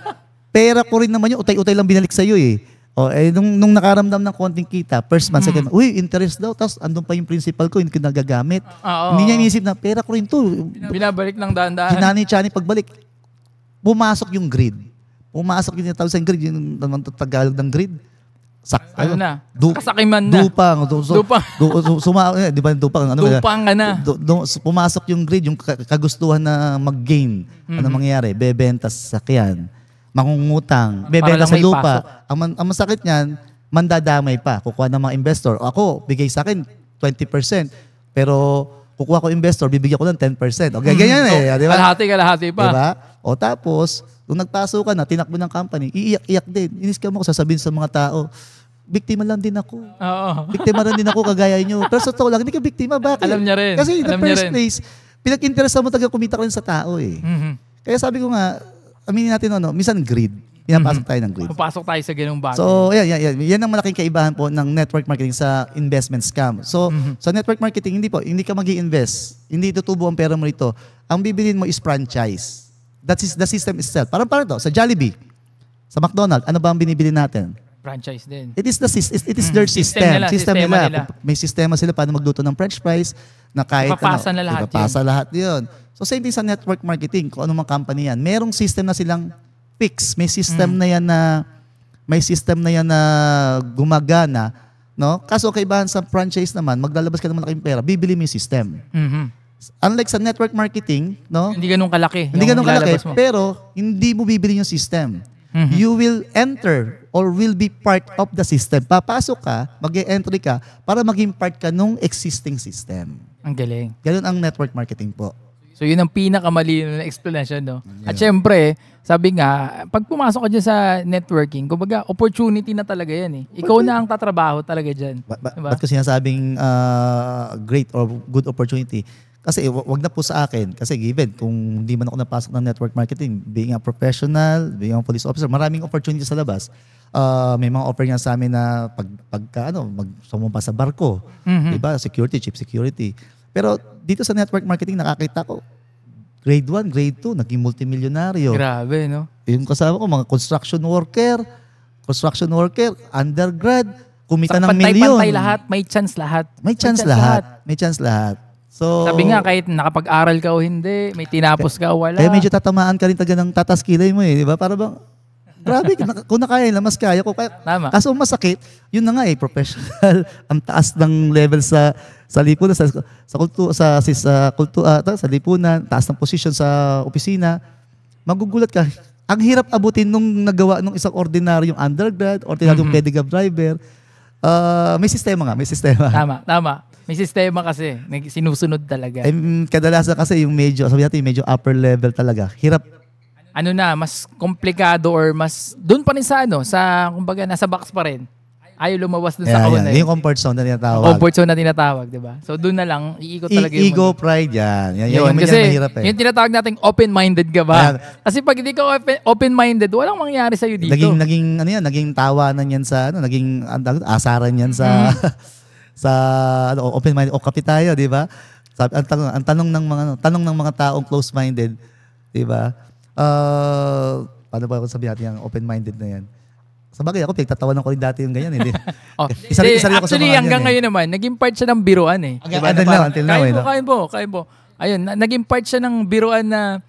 pera ko rin naman yun, utay-utay lang binalik sa'yo eh. Nung nakaramdam ng konting kita, first month, second month, interest daw, tapos andun pa yung principal ko, hindi ko nagagamit. Hindi niya inisip na, pera ko rin to. Binabalik ng daan-daan. Hinani-chani pagbalik. Pumasok yung greed. Pumasok yung tawag sa grid, yung Tagalog ng grid. Kasakiman na. Dupang. Di ba dupang? Dupang ka na. Pumasok yung grid, yung kagustuhan na mag-gain. Ano mangyayari? Bebenta sa sakyan. Mangungutang. Bebenta sa lupa. Ang masakit niyan, mandadamay pa. Kukuha ng mga investor. Ako, bigay sa akin 20%. Pero kukuha ko investor, bibigyan ko ng 10%. Okay, ganyan di ba? Kalahati pa. Diba? Tapos, nung nagpasok ka na, tinakbo ng company, iiyak-iyak din. Inis-scam ako, sasabihin sa mga tao, biktima lang din ako. Biktima lang din ako, kagaya nyo. Pero sa totoo lang, hindi ka biktima. Bakit? Alam niya rin. Kasi in the first place, pinag-interest mo talaga kumita ka rin sa tao eh. Kaya sabi ko nga, aminin natin minsan greed. Pinapasok tayo ng greed. Papasok tayo sa ganung bagay. So, yan ang malaking kaibahan po ng network marketing sa investment scam. So, sa network marketing, hindi ka mag-i-invest. Hindi tutubo ang pera mo rito. Ang bibilin mo is franchise. That is the system itself. Parang to, sa Jollibee, sa McDonald's, ano ba ang binibili natin? Franchise din. It is their system. System nila. May sistema sila paano magluto ng french fries na kahit ipapasa na lahat lahat yun. So same thing sa network marketing, kung anong company yan. Merong system na silang fix. May system na yan na gumagana, no? Kaso kaibahan sa franchise naman, maglalabas ka ng malaking pera, bibili mo yung system. Unlike sa network marketing, no? Hindi ganun kalaki. Hindi ganun kalaki, pero hindi mo bibili yung system. You will enter or will be part of the system. Papasok ka, mag-e-entry ka para maging part ka nung existing system. Ang galing. Ganun ang network marketing po. So yun ang pinakamalino na explanation, no? Yeah. At syempre, sabi nga, pag pumasok ka dyan sa networking, kumbaga, opportunity na talaga yan eh. Ikaw na ang tatrabaho talaga dyan. Ba't ko sinasabing great or good opportunity? Kasi wag na po sa akin. Kasi given, kung hindi man ako napasok ng network marketing, being a professional, being a police officer, maraming opportunity sa labas. May mga offer nga sa amin na sumumpa sa barko. Diba? Security, chief security. Pero dito sa network marketing, nakakita ko, grade 1, grade 2, naging multimilyonaryo. Grabe, no? Yung kasama ko, mga construction worker, undergrad, kumita ng milyon. Pantay-pantay lahat, may chance lahat. May chance lahat. So, sabi nga, kahit nakapag-aral ka o hindi, may tinapos ka o wala. Kaya medyo tatamaan ka rin taga ng tataskilay mo eh, di ba? Para bang, grabe, kung nakaya nila, mas kaya ko. Tama. Kaso masakit, yun na nga professional, ang taas ng level sa lipunan, sa lipunan, taas ng posisyon sa opisina, magugulat ka. Ang hirap abutin nung nagawa nung isang ordinaryong undergrad or tinagang pedicab driver. May sistema. Tama. May sistema kasi. Sinusunod talaga. Kadalasan kasi yung medyo, sabi natin, yung medyo upper level talaga. Hirap. Ano na, mas komplikado or mas, doon pa rin sa kumbaga, nasa box pa rin. Ayaw lumabas doon sa kahon na Yung comfort zone na tinatawag. Comfort zone na tinatawag, di ba? So doon na lang, iikot talaga yung ego, pride yan. Yun, Yung kasi mahirap yung tinatawag natin open-minded ka ba? Kasi pag hindi ka open-minded, walang mangyayari sa'yo dito. Naging tawanan yan sa, naging asaran yan sa, sa open-minded o kape tayo, di ba? Ang tanong ng mga taong close-minded, di ba? Paano ba sabihin natin yung open-minded na yan? Sa bagay ako, pinagtatawanan ko rin dati yung ganyan. Isa rin ako sa actually, mga hanggang ngayon naman, naging part siya ng biruan eh. Diba? Until now. Kain po. Ayun, naging part siya ng biruan na,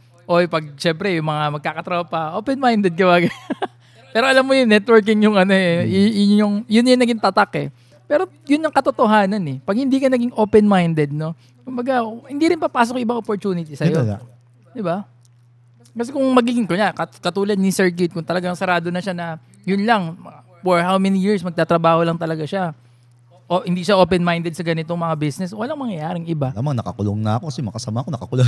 pag syempre, yung mga magkakatropa, open-minded ka ba? Pero alam mo yun, networking yung yun yung naging tatak eh. Pero yun yung katotohanan eh. Pag hindi ka naging open-minded, no? Kumbaga, hindi rin papasok yung ibang opportunity sa'yo. Di ba? Kasi kung magiging ko niya, katulad ni Sir Kit, kung talagang sarado na siya na yun lang, for how many years magtatrabaho lang talaga siya. O hindi siya open-minded sa ganitong mga business, walang mangyayaring iba. Alam mo, nakakulong na ako kasi makasama ako, nakakulong.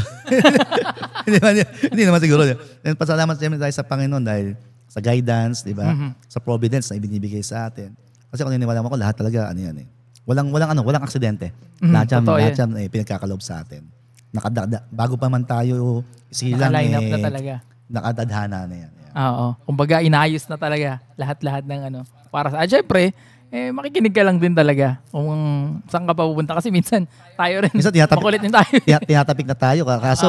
hindi naman siguro. And pasalamat tayo sa Panginoon dahil sa guidance, di ba? Sa providence na ibinibigay sa atin. Kasi kung niniwala mo ko, lahat talaga, walang aksidente. Lahat yan pinagkakalob sa atin. Bago pa man tayo silang naka-line up na talaga. Nakadadhana na yan. Oo. Kumbaga, inayos na talaga lahat-lahat ng para sa... Siyempre, makikinig ka lang din talaga kung saan ka pa pupunta. Kasi minsan, tayo rin, makulit din tayo. Tinatapik na tayo. Kaso,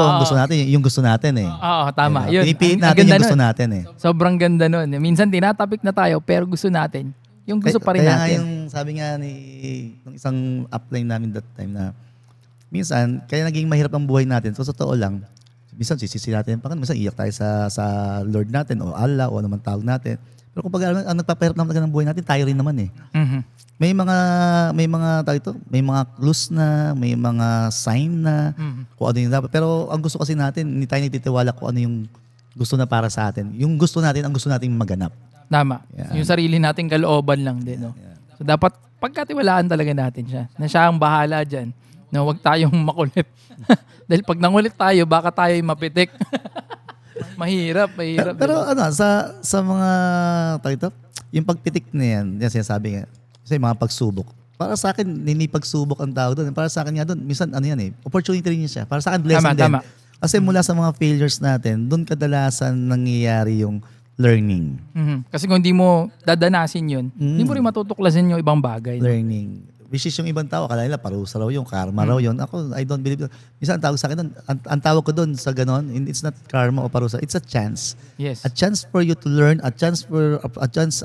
yung gusto natin eh. Oo, tama. Yun. Pinipilit natin yung gusto natin eh. Sobrang ganda nun. Minsan, tinatapik na tayo, pero gusto natin. Yung gusto pa rin natin. Kaya nga sabi nga ng isang upline namin that time na minsan, kaya naging mahirap ang buhay natin. So, sa totoo lang, minsan sisisi natin, minsan iyak tayo sa Lord natin o Allah o naman tawag natin. Pero kung ang nagpapahirap naman ng buhay natin, tayo rin naman eh. May mga clues na, may mga sign na kung ano yung dapat. Pero ang gusto kasi natin, hindi tayo nagtitiwala kung ano yung gusto na para sa atin. Yung gusto natin, ang gusto nating maganap. Tama. Yan. Yung sarili nating kalooban lang din. No? So dapat pagkatiwalaan talaga natin siya. Na siya ang bahala dyan. No, wag tayong makulit. Dahil pag nangulit tayo, baka tayo mapitik. mahirap. Pero diba? Sa mga yung pagpitik na yan sinasabi nga, kasi mga pagsubok. Para sa akin, hindi pagsubok ang tao doon. Para sa akin nga doon, minsan opportunity rin siya. Para sa akin, blessing din. Tama. Kasi mula sa mga failures natin, doon kadalasan nangyayari yung learning. Kasi kung hindi mo dadanasin yun, hindi mo rin matutuklasin yung ibang bagay. Learning. Which is yung ibang tao, akala nila parusa raw yung karma raw yun. Ako, I don't believe. Minsan ang tawag sa akin doon, ang tawag ko doon sa ganon, it's not karma o parusa, it's a chance. Yes. A chance for you to learn, a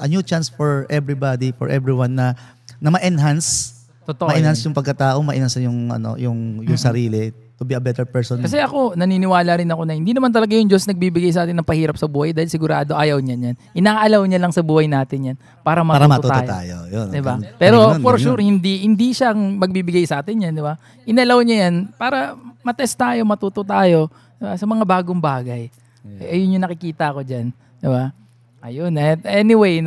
new chance for everybody, for everyone na ma-enhance. Totoo. Ma-enhance yung pagkatao, ma-enhance yung sarili to be a better person. Kasi ako, naniniwala rin ako na hindi naman talaga yung Diyos nagbibigay sa atin ng pahirap sa buhay dahil sigurado ayaw niya yan. Inaalaw niya lang sa buhay natin yan para matuto tayo. Yun, diba? Pero for sure, hindi siyang magbibigay sa atin yan. Diba? Inalaw niya yan para matest tayo, matuto tayo sa mga bagong bagay. Ayun yung nakikita ko dyan. Diba? Ayun. Anyway,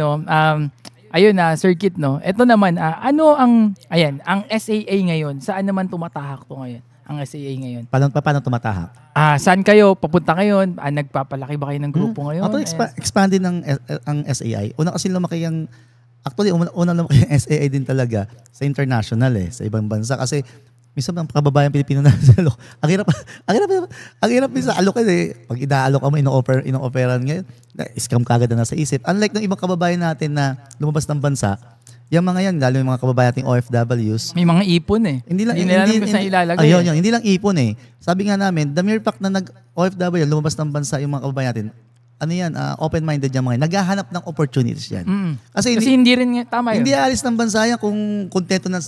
ayun na, Sir Kit, ito naman, ang SAA ngayon, saan naman tumatahak to ngayon? Ang SAA ngayon. Paano tumatahak? Saan kayo? Papunta ngayon? Nagpapalaki ba kayo ng grupo ngayon? Expanded ang SAI. Una kasi lumaki yung, actually, una lumaki yung SAI din talaga sa international sa ibang bansa. Kasi minsan ang kababayan Pilipino na sa alok. Ang hirap sa alok pag ina-alok mo, ino-operan ngayon, scam kagad na sa isip. Unlike ng ibang kababayan natin na lumabas ng bansa, yung mga yan, lalo yung mga kababayan nating OFWs. May mga ipon Hindi alam kung saan ilalagay. Ayun, hindi lang ipon Sabi nga namin, the mere fact na nag-OFW, lumabas ng bansa yung mga kababayan natin, open-minded yung mga yan. Naghahanap ng opportunities yan. Kasi hindi rin tama yun. Hindi alis ng bansa yan kung kontento na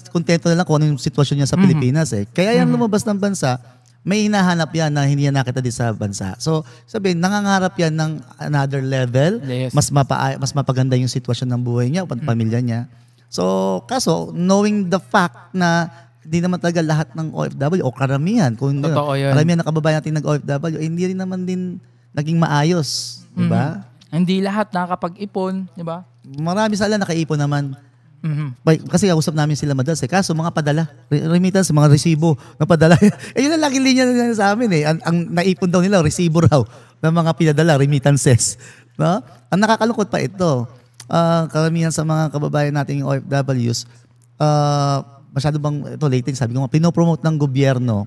lang kung ano yung sitwasyon niya sa Pilipinas. Kaya yan lumabas ng bansa, may hinahanap yan na hindi yan nakita din sa bansa. So, sabihin, nangangarap yan ng another level, yes. mas mapaganda yung sitwasyon ng buhay niya o pamilya niya. So, kaso, knowing the fact na hindi naman talaga lahat ng OFW o karamihan, kung karamihan na kababayan natin nag-OFW, hindi rin naman din naging maayos. Diba? Hindi lahat nakakapag-ipon. Diba? Marami sila nakaipon naman. Kasi kausap namin sila madalas kaso mga padala, remittance, mga resibo na padala. Yun ang laging linya nila sa amin Ang naipon daw nila, resibo raw ng mga pinadala, remittances. No? Ang nakakalungkot pa ito, karamihan sa mga kababayan nating OFWs, masyado bang, ito lately, sabi ko pinopromote ng gobyerno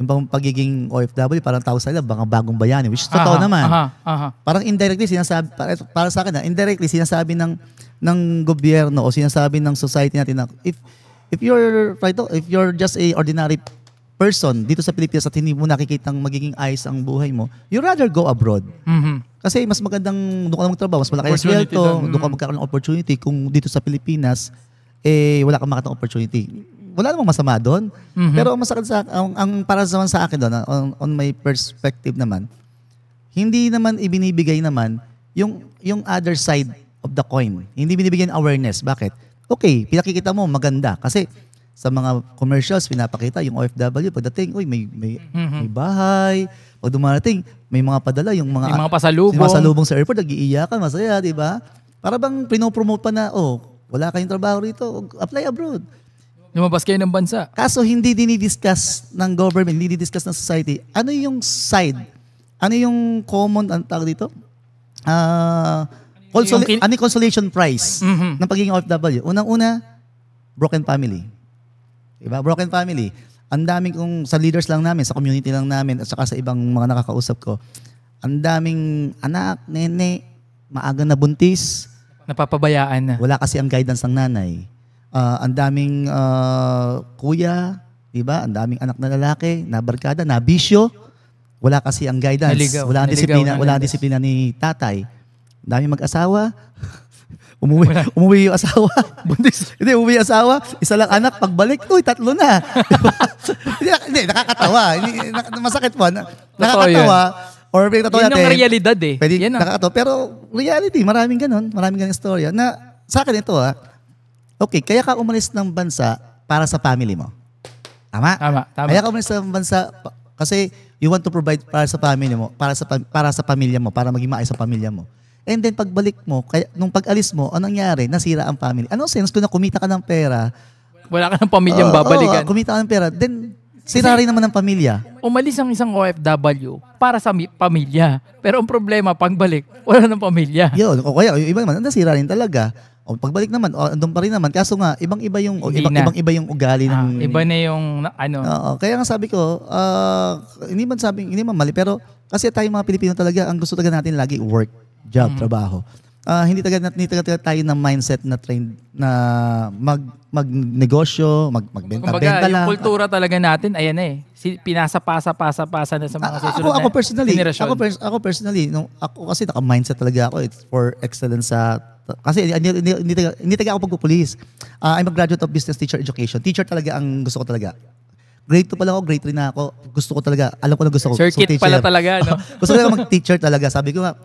yung bang pagiging OFW, parang tawag sa nila, mga bagong bayani, which is totoo naman. Parang indirectly sinasabi, para sa akin indirectly sinasabi ng gobyerno o sinasabi ng society natin na if you're just a ordinary person dito sa Pilipinas at hindi mo nakikitang magiging ayos ang buhay mo, you rather go abroad. Kasi mas magandang doon ka magtrabaho, mas malaki ang sweldo, doon ka magkakaroon ng opportunity. Kung dito sa Pilipinas, wala kang makatang opportunity. Wala namang masama doon. Pero ang masakit ang para naman sa akin doon, on my perspective naman, hindi naman ibinibigay naman yung other side of the coin. Hindi binibigyan awareness. Bakit? Okay, pinakikita mo maganda kasi sa mga commercials pinapakita yung OFW pagdating, may bahay, pag dumarating may mga padala, yung mga pasalubong sa airport, nag-iiyakan, masaya, di ba? Para bang pinopromote pa na, wala kayong trabaho rito, apply abroad. Lumabas kayo ng bansa. Kaso hindi dinidiscuss ng government, hindi dinidiscuss ng society. Ano yung side? Ano yung common, ang tawag dito? Ano yung consolation prize ng pagiging OFW? Unang-una, broken family. Diba? Broken family. Ang daming sa leaders lang namin, sa community lang namin, at saka sa ibang mga nakakausap ko, ang daming anak, nene, maaga na buntis. Napapabayaan na. Wala kasi ang guidance ng nanay. Ang daming kuya, diba? Ang daming anak na lalaki, na barkada, na bisyo. Wala kasi ang guidance. Wala ang disiplina ni tatay. Ang daming mag-asawa. Umuwi yung asawa. Hindi, umuwi yung asawa. Isa lang anak, pagbalik, tatlo na. Hindi, nakakatawa. Masakit po. Nakakatawa. Or pinagtatawa natin. Yun yung realidad Pwede, nakakatawa. Pero reality, maraming ganon istorya. Na sa akin ito okay, kaya ka umalis ng bansa para sa family mo. Tama? Kaya ka umalis ng bansa kasi you want to provide para sa family mo, para sa pamilya mo, para maging maayos sa pamilya mo. And then pagbalik mo, nung pag-alis mo, anong nangyari? Nasira ang family. Anong sense kung na kumita ka ng pera? Wala ka ng pamilyang babalikan. Kumita ka ng pera, then sira rin naman ang pamilya. Umalis ang isang OFW para sa pamilya. Pero ang problema, pagbalik, wala ng pamilya. Yun, o kaya yung iba naman, nasira rin talaga. O pagbalik naman, andun pa rin naman. Kaso nga, ibang-iba yung ugali ng... Iba na yung kaya nga sabi ko, hindi man mali, pero kasi tayo mga Pilipino talaga, ang gusto talaga natin lagi work, job, trabaho. Hindi talaga tayo ng mindset na trained na magnegosyo, magbenta-benta lang. Yung kultura talaga natin, ayan pinasa-pasa na sa mga susunod na generasyon. Ako personally, ako kasi naka-mindset talaga ako. It's for excellence kasi hindi talaga ako pagpupulis. I'm a graduate of business teacher education. Teacher talaga ang gusto ko talaga. Grade 2 pa lang ako, grade 3 na ako. Gusto ko talaga, alam ko na gusto ko. Circuit pala talaga, no? Gusto ko talaga mag-teacher talaga. Sabi ko nga,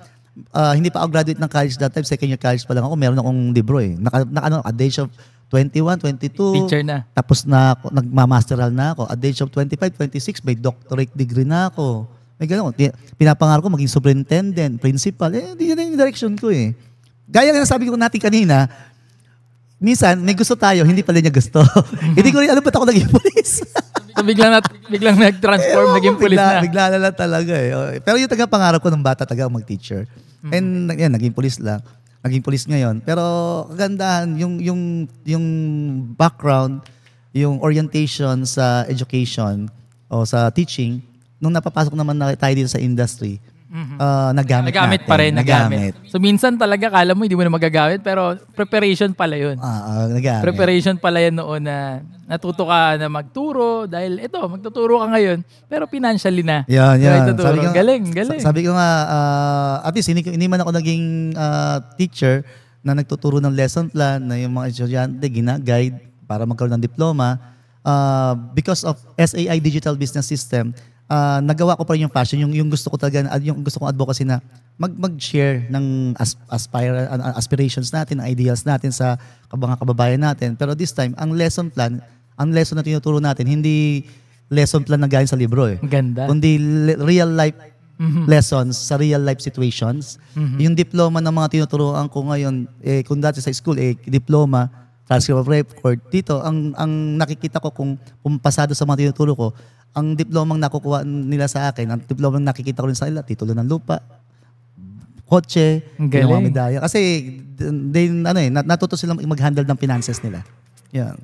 hindi pa ako graduate ng college that time, second year college pa lang ako, meron akong libro at the age of 21, 22. Teacher na. Tapos na ako, nagmamasteral na ako. At the age of 25, 26, may doctorate degree na ako. May gano'n. Pinapangarap ko maging superintendent, principal. Hindi yan yung direction ko Gaya nga sabi ko natin kanina, minsan may gusto tayo, hindi pala niya gusto. Hindi ko rin alam ba't ako naging police. So biglang nag-transform, naging police na. Bigla na lang talaga Pero yung pangarap ko nung bata taga mag-teacher. And yan, naging police lang. Naging police ngayon. Pero kagandahan, yung background, yung orientation sa education o sa teaching, nung napapasok naman na tayo dito sa industry, nagamit pa rin. So minsan talaga kala mo hindi mo na magagamit pero preparation pala yun. Nagamit. Preparation pala yan noon na natuto ka na magturo dahil magtuturo ka ngayon pero financially na. Yan. Galing. Sabi ko nga, at least hindi man ako naging teacher na nagtuturo ng lesson plan na yung mga estudyante gina-guide para magkaroon ng diploma. Because of SAI Digital Business System, nagawa ko pa rin yung passion, yung gusto ko talaga, yung gusto kong advocacy na mag-share ng aspirations natin, ideals natin sa mga kababayan natin. Pero this time, ang lesson na tinuturo natin, hindi lesson plan na galing sa libro Ganda. Kundi real life lessons sa real life situations. Yung diploma ng mga tinuturuan ko ngayon, kung dati sa school, diploma, transcript of record. Dito, ang nakikita ko kung pasado sa mga tinuturo ko, ang diplomang nakukuha nila sa akin, ang diplomang nakikita ko rin sa nila, titulo ng lupa, kotse, Ang yung mga galing. medalya. Kasi, natuto silang mag-handle ng finances nila. Yan.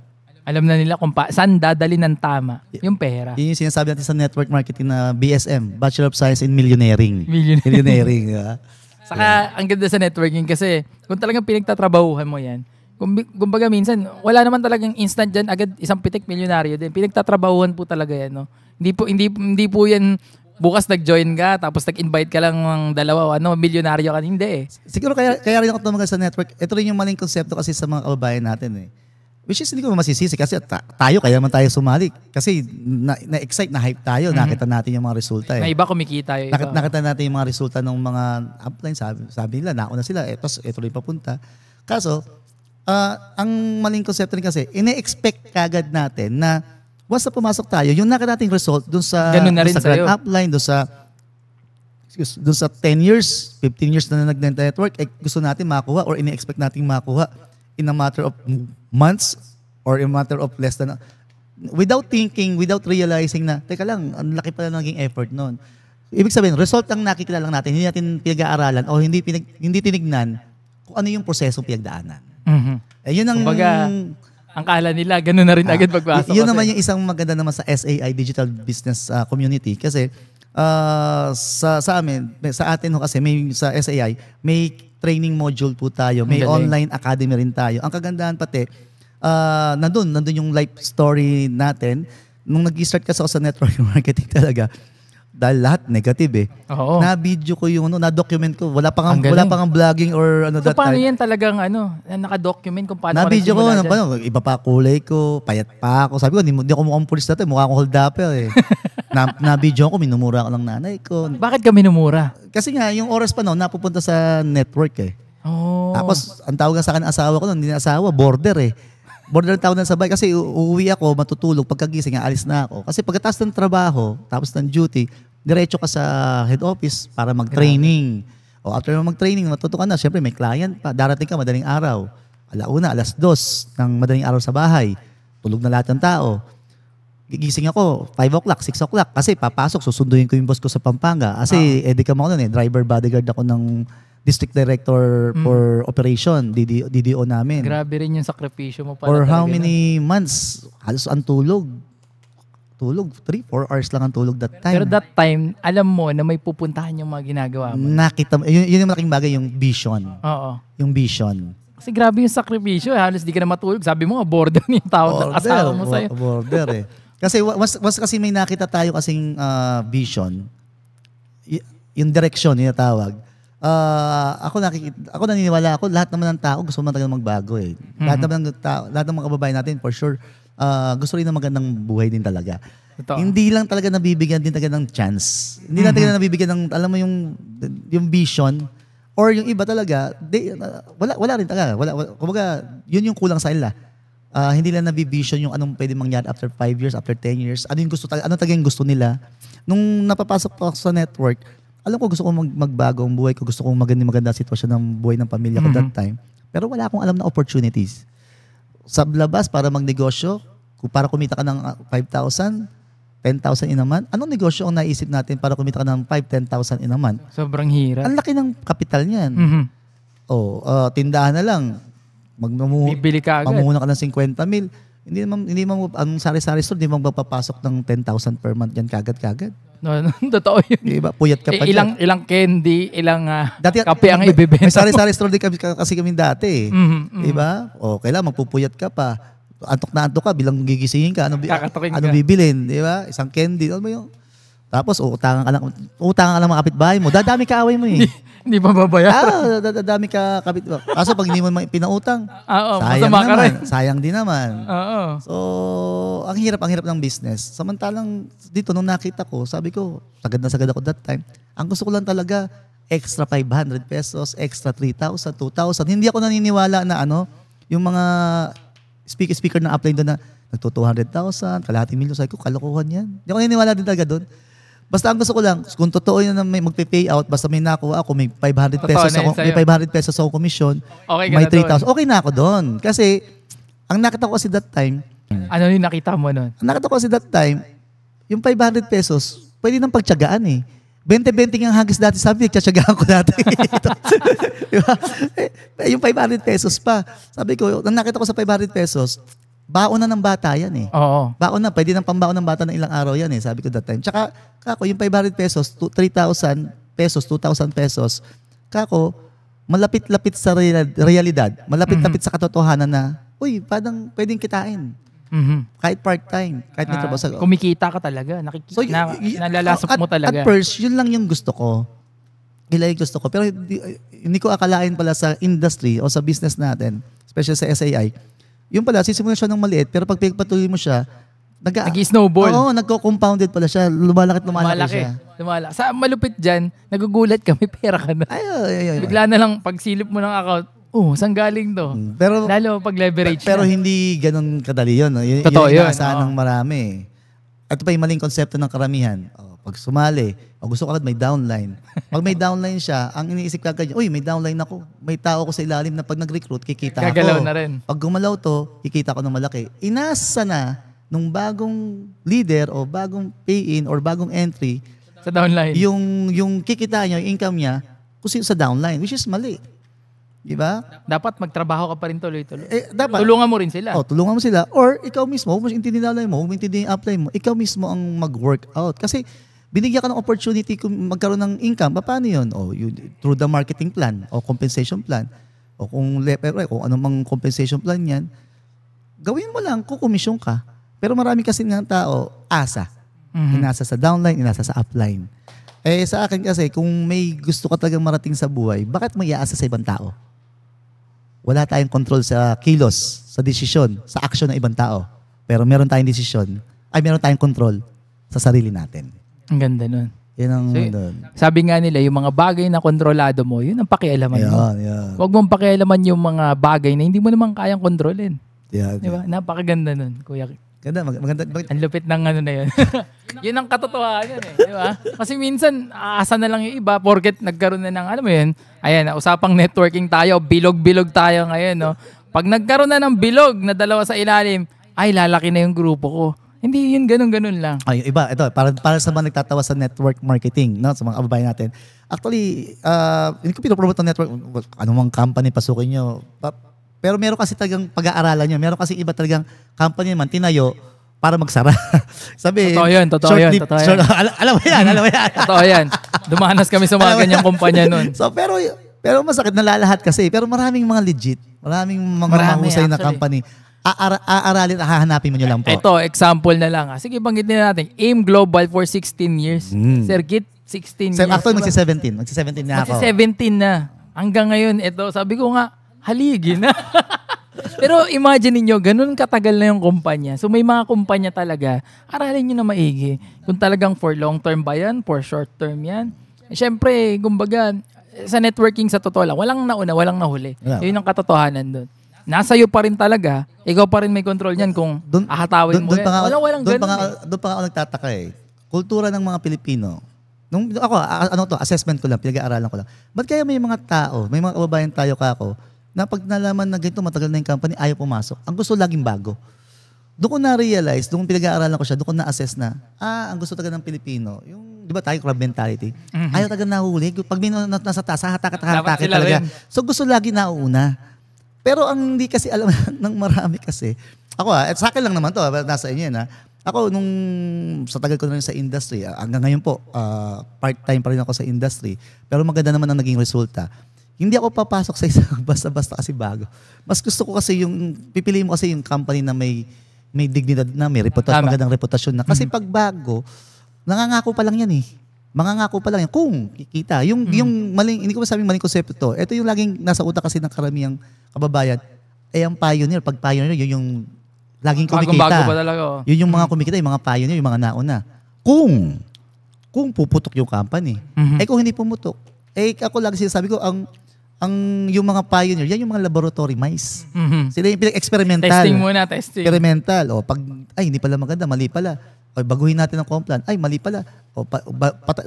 Alam na nila kung saan dadali ng tama yung pera. Yun yung sinasabi natin sa network marketing na BSM, Bachelor of Science in Millionairing. Millionaire. Millionairing. Saka ang ganda sa networking kasi kung talagang pinagtatrabahuhan mo yan, kumbaga minsan, wala naman talagang instant dyan, agad isang pitik milyonaryo din. Pinagtatrabahuhan po talaga yan. No? Hindi po yan bukas nag-join ka, tapos nag-invite ka lang ng dalawa, milyonaryo ka. Hindi eh. Siguro kaya rin ako tumagal sa network. Ito rin yung maling konsepto kasi sa mga kababayan natin eh. Which is hindi ko masisisi kasi tayo, kaya naman tayo sumali. Kasi na-excite, na-hype tayo, nakita natin yung mga resulta eh. Na iba kumikita yung iba. Nakita natin yung mga resulta ng mga upline, sabi nila, nauna sila, tapos ito rin papunta. Kaso, ang maling konsepto rin kasi, ine-expect kagad natin na once na pumasok tayo, yung nakita nating result dun sa, Ganun na rin sa sa'yo. grand upline, dun sa 10 years, 15 years na nag-network, gusto natin makuha or ine-expect natin makuha in a matter of months or in a matter of less than without thinking, without realizing na teka lang, ang laki pala naging effort noon. Ibig sabihin, result ang nakikita lang natin, hindi natin pinag-aaralan o hindi tinignan kung ano yung prosesong pinagdaanan. Mhm. Yun ang Kumbaga, ang kala nila, ganun na rin agad pagpasok. yun kasi. naman yung isang maganda naman sa SAI Digital Business Community kasi sa amin, sa atin ho kasi may sa SAI, may training module po tayo, may Ang galing. online academy rin tayo. Ang kagandahan pati, nandun yung life story natin. Nung nag-start kasi ako sa network marketing talaga, dahil lahat negative eh. Oo. Na-video ko yung na-document ko. Wala pa Ang galing. nga vlogging or So that paano time. yan talagang naka-document kung paano Na-video ko, nagsimula dyan? iba pa kulay ko, payat pa ako. Sabi ko, hindi ako mukhang pulis dati, mukha akong hold upper eh. Na-video ko, minumura ko ng nanay ko. Bakit ka minumura? Kasi nga, yung oras pa noon, napupunta sa network eh. Oh. Tapos, ang tawag nga sa akin ng asawa ko noon, hindi na asawa, border eh. Border ang tawag na sa bahay. Kasi uuwi ako, matutulog, pagkagising, alis na ako. Kasi pagkatapos ng trabaho, tapos ng duty, diretso ka sa head office para mag-training. O after mo mag-training, matuto ka na. Siyempre, may client pa. Darating ka madaling araw. 1:00, 2:00 ng madaling araw sa bahay. Tulog na lahat ng tao. Gigising ako, 5:00, 6:00. Kasi papasok, susunduin ko yung boss ko sa Pampanga. Kasi edi ka mo noon eh. Driver bodyguard ako ng district director for operation, DDO namin. Grabe rin yung sakripisyo mo pala. For how talaga, many months? Halos ang tulog. 3-4 hours lang ang tulog that time. Pero that time, alam mo na may pupuntahan yung mga ginagawa mo. Nakita mo, yun yung malaking bagay, yung vision. Oo. Yung vision. Kasi grabe yung sakripisyo. Halos di ka na matulog. Sabi mo nga, border yung tao ng asawa mo sa'yo. Border eh. Kasi once kasi may nakita tayo kasing vision, yung direction, yung tawag, ako naniniwala ako, lahat naman ng tao gusto matagal magbago eh. Lahat ng mga kababayan natin, for sure, gusto rin ng magandang buhay din talaga. Totoo. Hindi lang talaga nabibigyan din talaga ng chance. Hindi lang talaga nabibigyan ng, alam mo yung vision, or yung iba talaga, wala rin talaga. Kumbaga, yun yung kulang sa nila. Hindi lang nabivision yung anong pwede mangyari after 5 years, after 10 years. Ano talaga yung gusto nila. Nung napapasok pa ako sa network, alam ko gusto kong magbago ang buhay ko. Gusto kong maganda sitwasyon ng buhay ng pamilya ko that time. Pero wala akong alam na opportunities. Sa labas, para magnegosyo, para kumita ka ng 5,000, 10,000 in a month, anong negosyo ang naisip natin para kumita ka ng 5,000, 10,000 in a month? Sobrang hirap. Ang laki ng kapital niyan. Mhm. Tindahan na lang. Bibili ka agad. Mamuna ka ng 50,000. Hindi naman ang sari-sari store, hindi mo magpapasok ng 10,000 per month yan kagad-kagad. No, totoo yun. Diba? Puyat ka pa dyan. Ilang candy, ilang Dati, kape ang may ibibenta mo. sari-sari store din kasi kami dati. Diba? O, kailangan magpupuyat ka pa. Antok na antok ka, bilang gigisingin ka. Kakatukin Ano ka. bibilin? Diba? Isang candy. Ano ba yun? Tapos, utangan ka lang mga kapitbahay mo. Dadami ka away mo eh. Hindi pa babayaran. Dadami ka kapitbahay. Kaso pag hindi mo pinautang, Oo, sayang masama ka naman. rin. Sayang din naman. Oo. So, ang hirap ng business. Samantalang dito, nung nakita ko, sabi ko, sagad na sagad ako that time. Ang gusto ko lang talaga, extra 500 pesos, extra 3,000, 2,000. Hindi ako naniniwala na yung mga speaker ng upline doon na nagto 200,000, kalahating milyon. Sabi ko, kalokohan yan. Hindi ako naniniwala din talaga doon. Basta ang gusto ko lang, kung totoo yun na may magpe-pay out, basta may nakuha ako, may 500 Totoo pesos na yun ako, sa'yo. may 500 pesos ako commission, Okay ka may na doon. 3,000. Okay na ako doon. Kasi Ang nakita ko kasi that time, Ano yung nakita mo nun? yung 500 pesos, pwede nang pagtyagaan eh. 20-20 ang hagis dati, sabi, nagtsatsagaan ko dati. Diba? Yung 500 pesos pa. Sabi ko, nang nakita ko sa 500 pesos, baon na ng bata yan eh. Oo. Baon na, pwede nang pambaon ng bata ng ilang araw yan eh, sabi ko that time. Tsaka, kako, yung 500 pesos, 3,000 pesos, 2,000 pesos, kako, malapit-lapit sa realidad, malapit-lapit sa katotohanan na, uy, parang pwedeng kitain. Kahit part-time, kahit may trabaho sa... Kumikita ka talaga. So, Nalalasap mo talaga. At first, yun lang yung gusto ko. Yun yung gusto ko. Pero hindi ko akalain pala sa industry o sa business natin, especially sa SAI, yung pala, sisimulan siya ng maliit, pero pag patuloy mo siya, nag-snowball. Oo, nagko-compounded pala siya. Lumalaki siya. Sa malupit dyan, nagugulat ka, may pera ka na. Ay. Bigla na lang, pag silip mo ng account, saan galing to? Pero, lalo pag leverage pero na. hindi ganun kadali yun. Totoo yun. Inaasahan ng marami. Ito pa yung maling konsepto ng karamihan. Pag sumali, gusto ko agad may downline. Pag may downline siya, ang iniisip ka agad, uy, may downline ako. May tao ko sa ilalim na pag nag-recruit, kikita ako. Gagalaw na rin. Pag gumalaw to, kikita ko ng malaki. Inasa na nung bagong leader o bagong pay-in or bagong entry sa downline. Yung kikita niya, yung income niya, kung sa downline, which is mali. Di ba? Dapat magtrabaho ka pa rin tuloy-tuloy. Dapat. Tulungan mo rin sila. Tulungan mo sila. Or ikaw mismo, huwag mo intindihin mo, huwag mo intindihin yung apply mo, ikaw mismo ang mag-work out. Kasi binigyan ka ng opportunity kung magkaroon ng income, paano yun? Through the marketing plan o compensation plan. O kung anong compensation plan yan, gawin mo lang kung komisyon ka. Pero marami kasi ng tao, asa. Inasa sa downline, inasa sa upline. Sa akin kasi, kung may gusto ka talagang marating sa buhay, bakit mo iaasa sa ibang tao? Wala tayong control sa kilos, sa desisyon, sa action ng ibang tao. Pero meron tayong meron tayong control sa sarili natin. Ang ganda nun. Yan ang sabi nga nila, yung mga bagay na kontrolado mo, yun ang pakialaman mo. Yan. Huwag mong pakialaman yung mga bagay na hindi mo naman kayang kontrolin. Yan. Diba? Napakaganda nun, Kuya. Ganda, maganda. Ang lupit ng ano na yun. Yun ang katotohanan eh. Di ba? Kasi minsan, aasa na lang yung iba porket nagkaroon na ng, alam mo yun, ayan, usapang networking tayo, bilog-bilog tayo ngayon. No? Pag nagkaroon na ng bilog na dalawa sa ilalim, ay, lalaki na yung grupo ko. Hindi yun, ganun-ganun lang. Ay, iba, ito, para sa mga nagtatawa sa network marketing, no, sa mga kababayan natin. Actually, hindi ko pinopromote ng network, anumang company pasukin nyo. Pero meron kasi talagang pag-aaralan nyo. Meron kasi iba talagang company naman, tinayo para magsara. Sabi, totoo yun. Alam mo yan. Totoo yan. Dumanas kami sa mga ganyang kumpanya nun. So, pero masakit na lalahat kasi. Pero maraming mga legit. Maraming mga mahusay na company. Aaralin at hahanapin mo nyo lang po. Ito, example na lang. Sige, banggitin na natin. AIM Global for 16 years. Sir Kit, 16 years. Actually, magsi-17 na ako. Magsi-17 na. Hanggang ngayon, ito, sabi ko nga, haligi na. Pero imagine niyo ganun katagal na yung kumpanya. So may mga kumpanya talaga, aralin niyo na maigi. Kung talagang for long term ba yan, for short term yan. Siyempre, kumbaga, sa networking sa totoo lang, walang nauna, walang nahuli. Yun ang katotohanan doon. Nasa iyo pa rin talaga, ikaw pa rin may control niyan kung ahatawin mo yan. Walang ganun Doon pa nga ako nagtataka eh. Kultura ng mga Pilipino. Assessment ko lang, pinag-aaralan ko lang. Ba't kaya may mga tao, may mga kababayan tayo kako, na pag nalaman na ganito, matagal na yung company, ayaw pumasok. Ang gusto laging bago. Doon ko na-realize, doon pinag-aaralan ko siya, doon ko na-assess na, ang gusto talaga ng Pilipino, yung, di ba tayo, crab mentality, ayaw talaga nahuli. Pag may nasa taas, hatak-hatak talaga. So gusto lagi nauuna. Pero ang hindi kasi alam ng marami kasi, ako sa akin lang naman to, nasa inyo yan Ako, nung sa tagal ko na rin sa industry, hanggang ngayon po, part-time pa rin ako sa industry, pero maganda naman ang naging resulta. Hindi ako papasok sa isang basta-basta kasi bago. Mas gusto ko kasi pipiliin mo kasi yung company na may dignidad na, may reputasyon, magandang reputasyon na. Kasi pag bago, nangangako pa lang yan eh. Mangangako pa lang yan. Kung kikita. Yung maling, hindi ko masabing maling konsepto to. Ito yung laging nasa utak kasi ng karamihang kababayan. Ang pioneer, pag pioneer, yun yung laging kumikita. Bago pa talaga. Yun yung mga kumikita, yung mga pioneer, yung mga nauna. Kung puputok yung company. Kung hindi pumutok, ako lagi sinasabi ko, yung mga pioneer, yan yung mga laboratory mice. Sila yung pinag-experimental. Testing muna, testing. Experimental. Pag, hindi pala maganda, mali pala. Baguhin natin ang complan. Mali pala.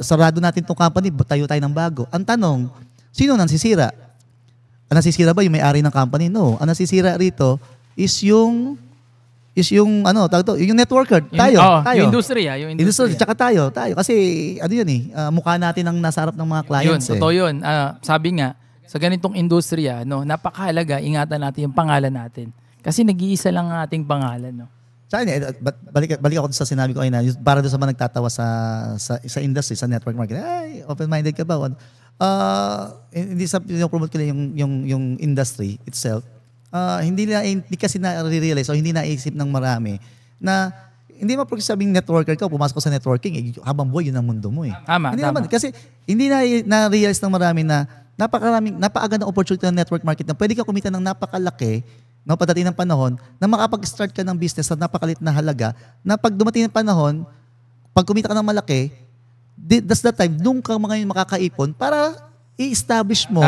Sarado natin itong company, tayo ng bago. Ang tanong, sino nang sisira? Ang nasisira ba yung may-ari ng company? No. Ang nasisira rito, is yung ano, tawag to, yung networker, tayo. Yung industriya, yung industriya. Tsaka tayo. Kasi ano yun mukha natin ang nasa harap ng mga clients. Totoo yun. Sabi nga, sa ganitong industriya, no, napakahalaga, ingatan natin yung pangalan natin. Kasi nag-iisa lang ang ating pangalan, no. Sa akin, balik ako sa sinabi ko ayun na, para doon sa mga nagtatawa sa industry, sa network marketing. Ay, open-minded ka ba? Hindi sa promote ko lang yung industry itself. Hindi kasi na-realize o hindi naisip ng marami na hindi mo sabing networker ka, pumasok ko sa networking, habang buhay yun ang mundo mo eh. Tama. Naman, kasi hindi na-realize ng marami na napakagandang opportunity ng network market na pwede ka kumita ng napakalaki pagdating ng panahon na makapag-start ka ng business sa napakalit na halaga na pag dumating ng panahon, pag kumita ka ng malaki, that's the time, doon ka ngayon makakaipon para i-establish mo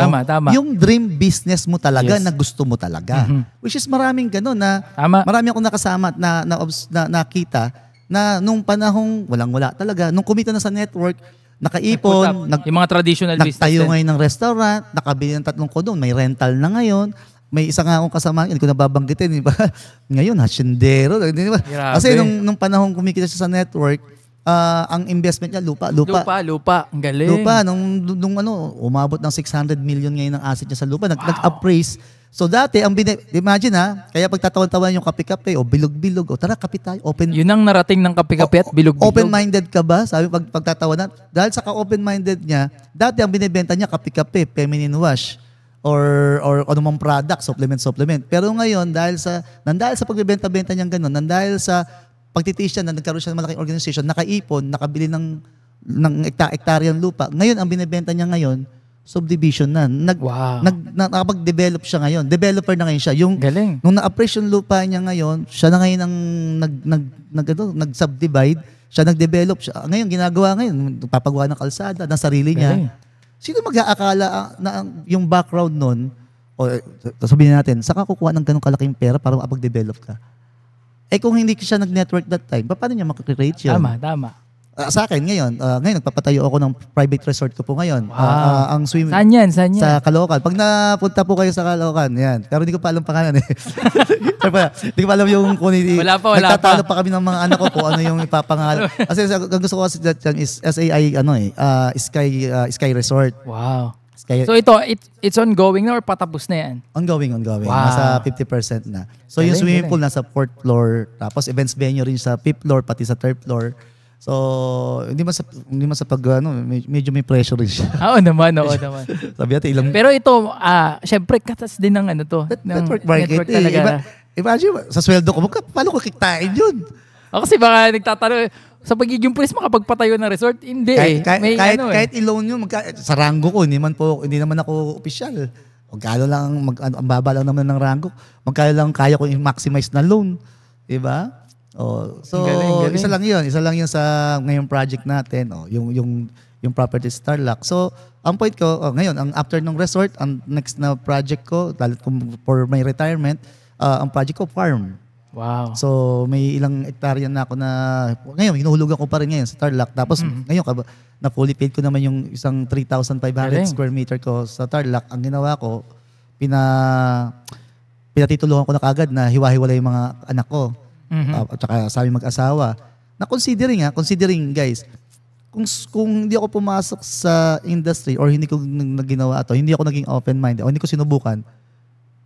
yung dream business mo talaga na gusto mo talaga. Which is maraming gano'n na marami akong nakasama na nakita na nung panahong walang-wala talaga. Nung kumita na sa network, nakaipon, yung mga traditional business. Nagtayo ngayon ng restaurant, nakabili ng 3 condo, may rental na ngayon. May isa nga akong kasama, hindi ko nababanggitin. Diba? Ngayon, hasyendero. Diba? Kasi nung panahong kumikita siya sa network, ang investment niya, lupa. Ang galing. Lupa, nung umabot ng 600 million ngayon ang asset niya sa lupa. Nag-appraise. So dati, imagine kaya pagtatawan-tawan yung kape-kape o bilog-bilog, tara, kape tayo. Yun ang narating ng kape-kape at bilog-bilog. Open-minded ka ba? Sabi pagtatawanan. Dahil sa ka-open-minded niya, dati ang binibenta niya kape-kape, feminine wash, or anumang product, supplement. Pero ngayon, dahil sa pagbibenta-benta niyang ganun, dahil sa pagtitiis siya na nagkaroon siya ng malaking organization, nakaipon, nakabili ng hektaryang lupa. Ngayon, ang binibenta niya ngayon, subdivision na. Nakapag-develop siya ngayon. Developer na ngayon siya. Galing. Nung na-appraise yung lupa niya ngayon, siya na ngayon ang nag-subdivide, siya nag-develop siya. Ngayon, ginagawa ngayon, papagawa ng kalsada, ng sarili niya. Galing. Sino mag-aakala na yung background nun, o sabihin natin, saka kukuha ng ganong kalaking pera para makapag-develop ka? Kung hindi siya nag-network that time, paano niya makakreate yun? Tama. Sa akin ngayon nagpapatayo ako ng private resort ko po ngayon. Wow. Ang swimming. Saan yan? Sa Caloocan. Pag napunta po kayo sa Caloocan, yan. Pero hindi ko pa alam pangalan eh. Hindi ko pa alam yung wala pa. Nagtatalo pa kami ng mga anak ko kung ano yung ipapangalan. Kasi ang gusto ko kasi dyan is SAI, Sky Resort. Wow. So it's ongoing na or patapos na yan? Ongoing. Wow. Nasa 50% na. So yung swimming pool nasa 4th floor, tapos events venue rin sa 5th floor, pati sa 3rd floor. So, hindi man sa pag, medyo may pressure rin siya. Oo naman. Sabi natin ilang... Pero ito, syempre, katas din ng network market. Talaga. Imagine, sa sweldo ko, paano ko kikitain yun? Kasi baka nagtatanong, sa pagiging pulis, makapagpatayo ng resort? Hindi kahit i-loan nyo, sa rango ko, hindi naman ako opisyal. Magkano lang, ang baba lang naman ng rango. Magkano lang kaya ko i-maximize na loan. Diba? So, galing. Isa lang yun sa ngayong project natin. Yung property Starlock. So, ang point ko, ngayon, ang after ng resort, ang next na project ko, for my retirement, ang project ko, farm. Wow. So, may ilang hektarya na ako na, ngayon, hinuhulugan ko pa rin ngayon sa Tarlac. Tapos, ngayon, na fully paid ko naman yung isang 3,500 square meter ko sa Tarlac. Ang ginawa ko, pinatitulungan ko na kagad na hiwa-hiwalay yung mga anak ko. At saka sa aming mag-asawa. Considering guys, kung hindi ako pumasok sa industry or hindi ko ginawa ito, hindi ako naging open-minded o hindi ko sinubukan,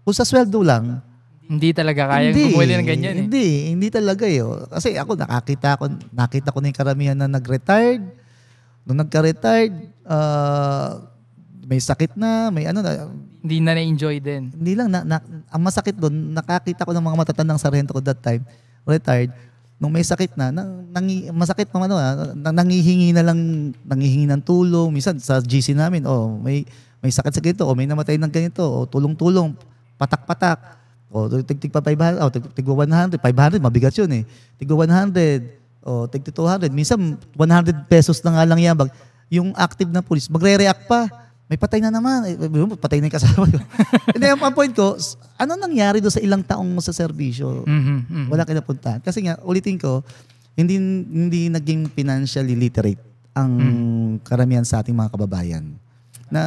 kung sa sweldo lang, hindi talaga kaya bumuli ng ganyan Hindi talaga Kasi ako nakita ko na yung karamihan na nag-retired. Nung nagka-retired, may sakit na, may hindi na na-enjoy din. Hindi lang, ang masakit doon, nakakita ko ng mga matatandang sarhento ko that time, retired, nung may sakit na, masakit naman nangihingi ng tulong. Minsan sa GC namin, may sakit sa ganito, may namatay ng ganito, tulong-tulong, patak-patak. Tig pa 500, tig 100, 500, mabigat yun eh. Tig 100, tig 200. Minsan, 100 pesos na nga lang yan. Yung active na police, magre-react pa. May patay na naman. Patay na yung kasama ko. Hindi, ang point ko, ano nangyari doon sa ilang taong sa serbisyo? Wala kinapuntahan. Kasi nga, ulitin ko, hindi naging financially literate ang karamihan sa ating mga kababayan. Na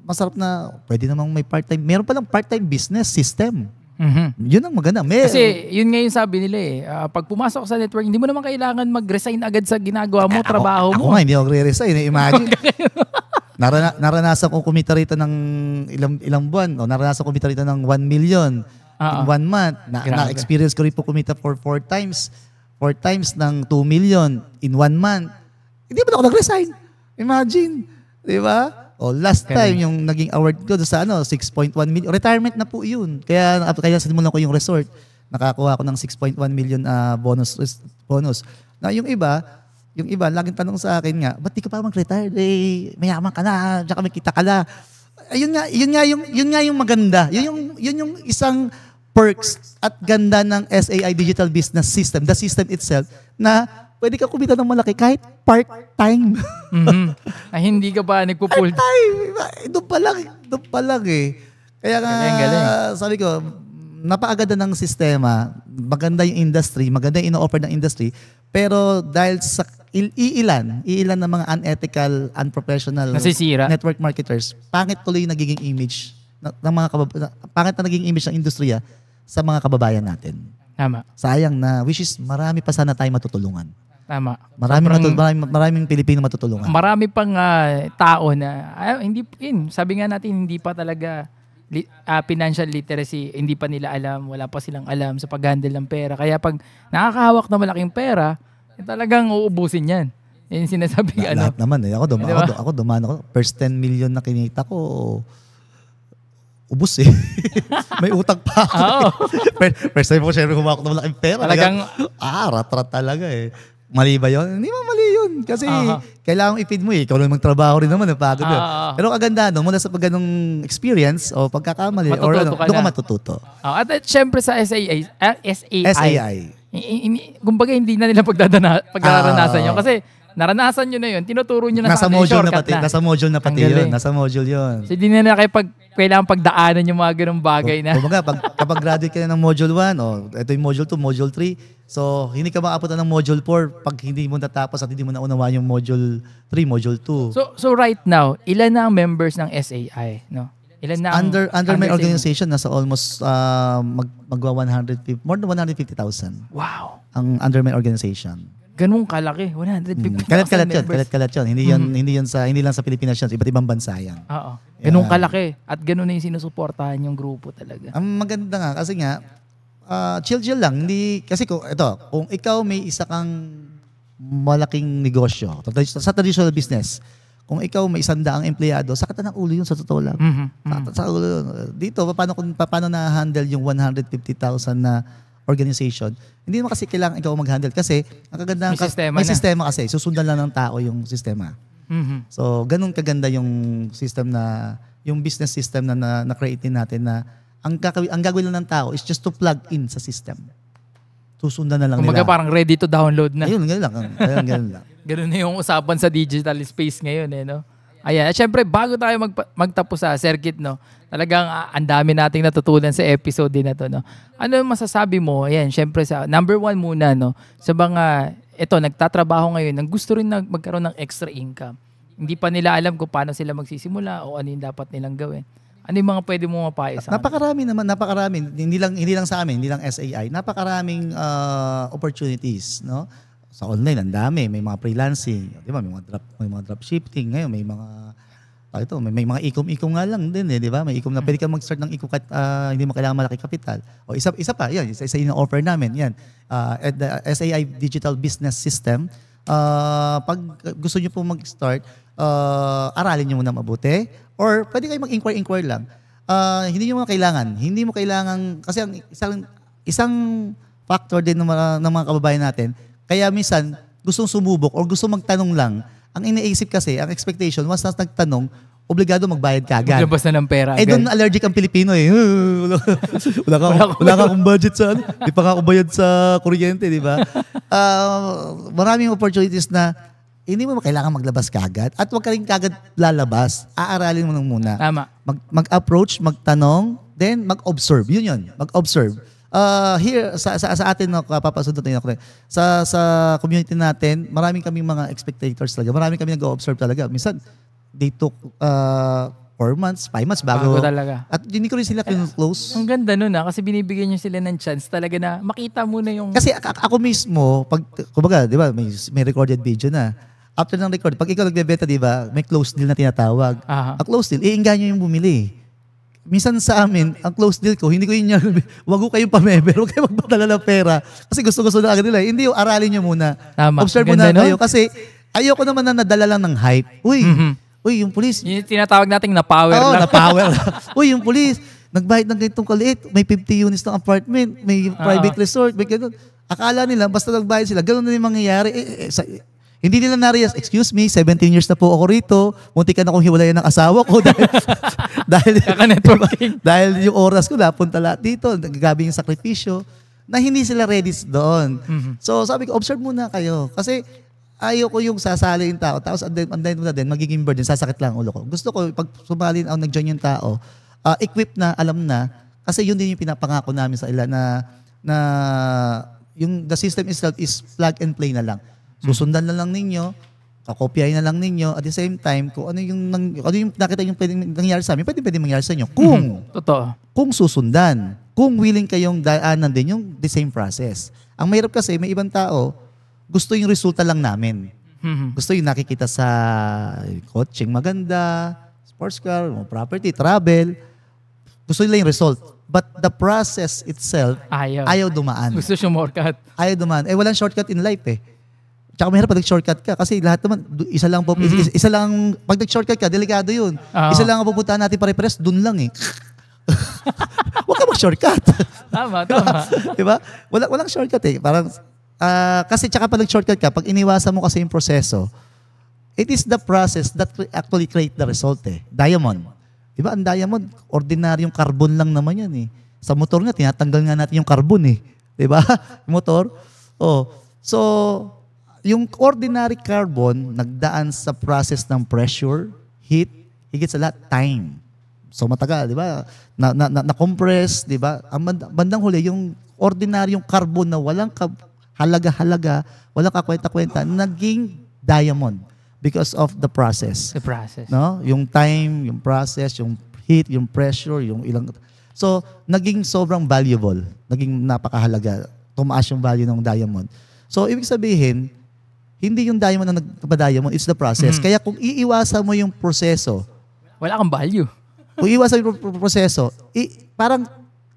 masarap na, pwede namang may part-time. Meron palang part-time business system. Yun ang maganda. Kasi yun nga yung sabi nila pag pumasok sa network, hindi mo naman kailangan mag-resign agad sa ginagawa mo, trabaho mo. Ako nga, hindi ako re-resign. Imagine. Naranasan kong kumita rito ng ilang buwan. O, naranasan kong kumita rito ng 1 million in 1 month. Na-experience ko rin po kumita for 4 times. 4 times ng 2 million in 1 month. Hindi ba ako nag-resign? Imagine. Di ba? O, last time, yung naging award ko sa 6.1 million. Retirement na po yun. Kaya simulan ko yung resort. Nakakuha ko ng 6.1 million bonus. Na yung iba, laging tanong sa akin nga, ba't di ka pa mag-retire? Mayaman ka na, tsaka may kita ka na. Yun nga yung maganda. Yun yung isang perks at ganda ng SAI Digital Business System, the system itself, na pwede ka kumita ng malaki kahit part-time. Hindi ka ba nagpo-full? Part-time. Doon pa lang eh. Kaya nga, sabi ko, napakaganda ng sistema, maganda yung industry, maganda yung ino-offer ng industry, pero dahil sa iilan ng mga unethical, unprofessional nasisira network marketers, pangit tuloy yung nagiging image ng mga pangit na naging image ng industriya sa mga kababayan natin. Tama. Sayang na, which is marami pa sana tayo matutulungan. Tama. Maraming Pilipino matutulungan. Marami pang tao na, sabi nga natin, hindi pa talaga financial literacy, hindi pa nila alam, wala pa silang alam sa pag-handle ng pera. Kaya pag nakakahawak na malaking pera, talagang uubusin yan. Yan yung sinasabi Lahat naman eh. Ako dumaan. First 10 million na kinita ko, ubus eh. May utang pa ako. First time ko syempre humawak na malaking pera. Talagang, rat-rat talaga eh. Mali ba yun? Hindi mo mali yun. Kasi kailangan i-feed mo eh. Ikaw lang magtrabaho rin naman. Pagod yun. Pero kaganda, mula sa ganung experience o pagkakamali, doon ka matututo. At syempre sa SAI. Kumbaga hindi na nila pagdaranasan yun. Kasi naranasan nyo na yun, tinuturo nyo na nasa sa module shortcut na. Nasa module na pati yun. Nasa module yun. So, hindi na kailangan pagdaanan yung mga ganung bagay na. Kumbaga, kapag graduate ka na ng module 1, ito yung module 2, module 3, so hindi ka maabutan ng module 4 pag hindi mo natapos at hindi mo naunawaan yung module 3, module 2. So right now, ilan na ang members ng SAI? No? Ilan na under my organization, nasa almost magwa 150, more than 150,000. Wow. Ang under my organization. Ganun kalaki, 150,000 Kalat yun. Hindi lang sa Pilipinas yan, iba't ibang bansa yan. Oo. Ganun kalaki at ganun na yung sinusuportahan yung grupo talaga. Ang maganda nga kasi nga chill lang, hindi kasi kung ikaw may isa kang malaking negosyo sa traditional business, kung ikaw may 100 empleyado, sakit ng ulo yun sa totoo lang. Sa ulo yun. Dito paano na-handle yung 150,000 na organization? Hindi naman kasi kailangan ikaw mag-handle kasi ang kaganda may sistema kasi susundan lang ng tao yung sistema. So ganun kaganda yung system yung business system na na-create natin na ang gagawin lang ng tao is just to plug in sa system. Susundan na lang nila. Parang ready to download na. Ayun, ganun lang. Ganun na yung usapan sa digital space ngayon no? Ayan, at syempre bago tayo magtapos sa circuit, no, talagang ang dami nating natutunan sa episode din na to, no. Ano masasabi mo? Ayan, syempre sa number 1 muna, no, sa mga nagtatrabaho ngayon, nang gusto rin na magkaroon ng extra income. Hindi pa nila alam kung paano sila magsisimula o ano yung dapat nilang gawin. Ano yung mga pwede mo mapayo sa napakarami. Hindi lang sa amin, hindi lang SAI. Napakaraming opportunities, no? Sa online, ang dami. May mga freelancing, di ba? May mga dropshipping. Ngayon, may mga ikom-ikom nga lang din, di ba? May ikom na pwede ka mag-start ng ikom kahit hindi mo kailangan malaki kapital. O isa pa, yan, isa yung offer namin. Yan, at the SAI Digital Business System. Pag gusto niyo po mag-start, aralin niyo muna mabuti or pwede kayo mag-inquire lang. Hindi mo kailangan kasi ang isang factor din ng mga kababayan natin. Kaya minsan, gustong sumubok o gusto magtanong lang, ang iniisip kasi, ang expectation, once na nagtanong, obligado magbayad ka agad. Maglabas na ng pera agad. Doon allergic ang Pilipino eh. Wala ka akong budget sa di pa ka ako bayad sa kuryente, di ba? Maraming opportunities na hindi mo kailangan maglabas kagad at huwag ka rin kagad lalabas. Aaralin mo nang muna. Tama. Mag-approach, magtanong, then mag-observe. Yun. Mag-observe. Here sa atin papasundot na ako sa community natin, maraming kaming mga spectators talaga. Maraming kami nag-observe talaga. Minsan they took 4 months, 5 months bago. Bago talaga. At hindi ko rin sila close. Ang ganda nun kasi binibigyan nyo sila ng chance talaga na makita muna yung... Kasi ako mismo, pag, kumbaga, di ba, may recorded video na. After ng record, pag ikaw nagbebenta, di ba, may close deal na tinatawag. Ang close deal, iinganyo yung bumili. Minsan sa amin, ang close deal ko, hindi ko yun wag ko kayong pa-member, wag kayong magpadala ng pera. Kasi gusto na agad nila. Hindi yung aralin nyo muna. Tama. Observe muna kayo. Kasi ayoko naman na nadala lang ng hype. Uy, yung pulis. Yung tinatawag nating na-power lang. Na-power lang. Uy, yung pulis, nagbayad ng ganitong kaliit. May 50 units ng apartment, may private resort, may ganun. Akala nila, basta nagbayad sila, ganun na yung mangyayari. Hindi nila na-realize, excuse me, 17 years na po ako rito, munti ka na akong hiwalayan ng asawa ko dahil yung oras ko napunta lahat dito, nagagabi yung sakripisyo, na hindi sila ready doon. So sabi ko, observe muna kayo. Kasi ayoko yung sasali yung tao, tapos andayin mo na din, magiging burden, sasakit lang ang ulo ko. Gusto ko, pag sumali ang nag-join yung tao, equip na, alam na, kasi yun din yung pinapangako namin sa ila na yung the system itself is plug and play na lang. Susundan na lang ninyo, kakopyahin na lang ninyo, at the same time, kung ano yung nakita yung pwedeng nangyari sa amin, pwede mangyari sa inyo. Kung susundan, kung willing kayong daanan din yung the same process. Ang mahirap kasi, may ibang tao, gusto yung resulta lang namin. Gusto yung nakikita sa coaching maganda, sports car, property, travel. Gusto nila yung result. But the process itself, ayaw dumaan. Gusto siya shortcut. Ayaw dumaan. Walang shortcut in life eh. Tsaka mahirap pag nag-shortcut ka kasi lahat naman, isa lang, pag nag-shortcut ka, delikado yun. Isa lang ang pupuntahan natin pare-pares, dun lang eh. Huwag ka mag-shortcut. Tama. Diba? Walang shortcut eh. Parang, kasi tsaka pag nag-shortcut ka, pag iniwasan mo kasi yung proseso, it is the process that actually create the result eh. Diamond. Diba? Ang diamond, ordinaryong carbon lang naman yan eh. Sa motor nga, tinatanggal nga natin yung carbon eh. Diba? Motor. So, yung ordinary carbon, nagdaan sa process ng pressure, heat, higit sa lahat, time. So matagal, di ba? Na-compress, di ba? Ang bandang huli, yung ordinaryong carbon na walang halaga-halaga, walang kakwenta-kwenta, naging diamond because of the process. The process. No? Yung time, yung process, yung heat, yung pressure, yung ilang... So, naging sobrang valuable. Naging napakahalaga. Tumaas yung value ng diamond. So, ibig sabihin, hindi yung diamond na nagpa-diamond, it's the process. Kaya kung iiwasan mo yung proseso, wala kang value. Kung iiwasan yung proseso, parang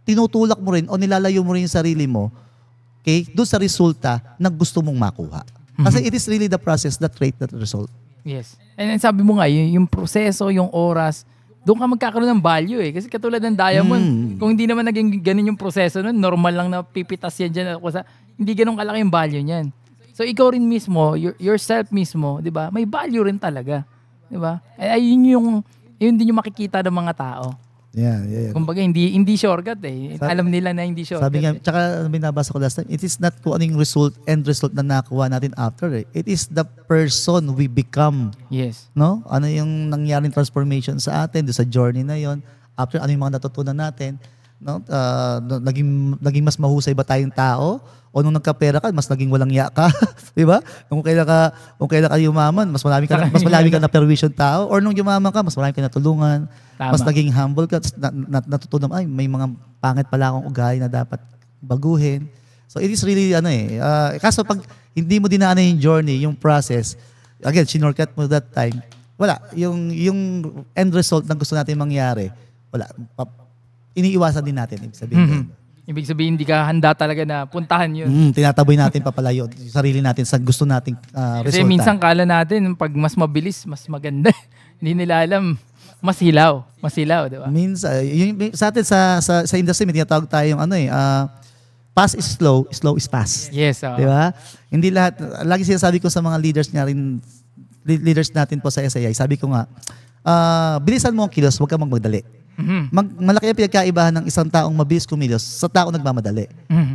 tinutulak mo rin o nilalayo mo rin yung sarili mo doon sa resulta na gusto mong makuha. Kasi it is really the process that create that result. Yes. And sabi mo nga, yung proseso, yung oras, doon ka magkakaroon ng value eh. Kasi katulad ng diamond, kung hindi naman naging ganun yung proseso nun, normal lang na pipitas yan dyan. Hindi ganun kalaki yung value niyan. So ikaw rin mismo, yourself mismo, 'di ba? May value rin talaga, 'di ba? Yun din yung makikita ng mga tao. Yeah. Kumbaga hindi shortcut eh. Alam nila na hindi shortcut. Sabi nga, tsaka binabasa ko last time, it is not kung anong end result na nakuha natin after eh. It is the person we become. Yes. No? Ano yung nangyaring transformation sa atin, sa journey na yon. After ano yung mga natutunan natin, no? Naging mas mahusay ba tayong tao? O nung nagkapera ka, mas naging walang iya ka, 'di ba? Kung kailan ka yumaman, mas marami ka na permission tao, or nung yumaman ka, mas marami ka natulungan, mas naging humble ka, natutunan may mga pangit pala akong ugali na dapat baguhin. So it is really kaso pag hindi mo dinaanan yung journey, yung process, again, sinortcut mo that time, wala, yung end result na gusto natin mangyari, wala, iniiwasan din natin, ibig sabihin. Ibig sabihin, hindi ka handa talaga na puntahan yun. Tinataboy natin papalayo yung sarili natin sa gusto nating resulta. Kasi minsan kala natin, pag mas mabilis, mas maganda. Hindi nila alam, mas hilaw, di ba? Minsan, sa atin sa industry, may tinatawag tayong fast is slow is fast. Yes. Di ba? Hindi lahat, lagi sinasabi ko sa mga leaders natin po sa SAI, sabi ko nga, bilisan mo ang kilos, huwag kang magmadali. Malaki ang pinagkaibahan ng isang taong mabilis kumilos sa taong nagmamadali.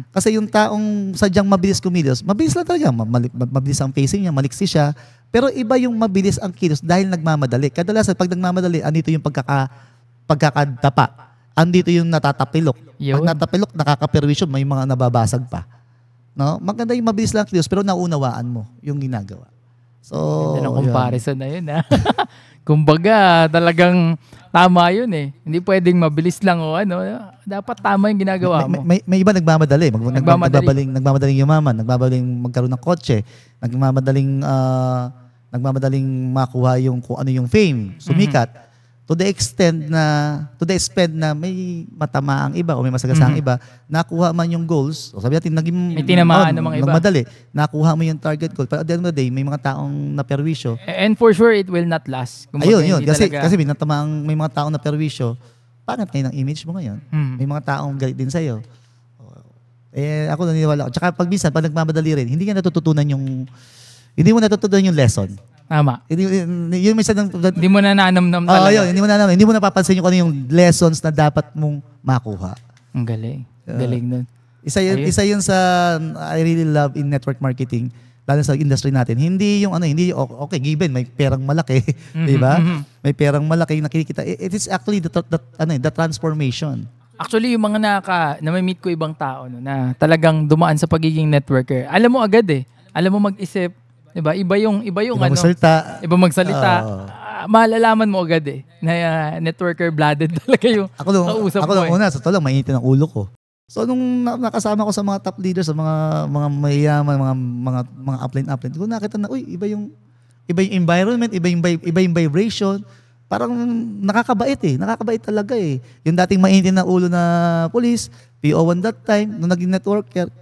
Kasi yung taong sadyang mabilis kumilos, mabilis lang talaga. Mabilis ang pacing niya, maliksi siya. Pero iba yung mabilis ang kilos dahil nagmamadali. Kadalasan pag nagmamadali, andito yung pagkakadapa. Andito yung natatapilok. Pag natapilok, nakakaperwisyon, may mga nababasag pa. No? Maganda yung mabilis lang kilos, pero naunawaan mo yung ginagawa. So, ganda ng comparison na yun. Kumbaga, talagang tama yun eh. Hindi pwedeng mabilis lang o ano. Dapat tama yung ginagawa mo. May iba nagmamadali. Nagmamadaling yumaman, nagmamadaling magkaroon ng kotse, nagmamadaling makuha yung kung ano yung fame, sumikat. To the extent na may matama ang iba o may masagasang iba, nakuha man yung goals. O sabi natin, may tinamaan ng mga iba. Nagmadali. Nakuha mo yung target goal. Pero at the end of the day, may mga taong naperwisyo. And for sure, it will not last. Ayun. Kasi may mga taong naperwisyo, pangit ngayon ang image mo ngayon. May mga taong galit din sa'yo. Ako naniniwala ko. Tsaka pag nagmamadali rin, hindi mo natutunan yung lesson. Tama. Yun minsan hindi mo na nanamnam talaga. Hindi mo napapansin yung ano yung lessons na dapat mong makuha. Ang galing. Galing nun. Isa yun sa I really love in network marketing, lalo sa industry natin. Hindi okay, given may perang malaki, 'di ba? May perang malaki nakikita. It is actually the transformation. Actually, yung mga na-meet ko ibang tao na talagang dumaan sa pagiging networker. Alam mo agad eh. Alam mo mag-isip. Diba? Iba yung magsalita. Iba magsalita. Malalaman mo agad eh. Na networker blooded talaga yung kausap mo. Ako una, sa totoo lang, mainitin ang ulo ko. So, nung nakasama ko sa mga top leaders, sa mga mayayaman, mga upline, ko nakita na, iba yung environment, iba yung vibration. Parang nakakabait eh. Nakakabait talaga eh. Yung dating mainitin na ulo na police, PO1 that time, nung naging networker,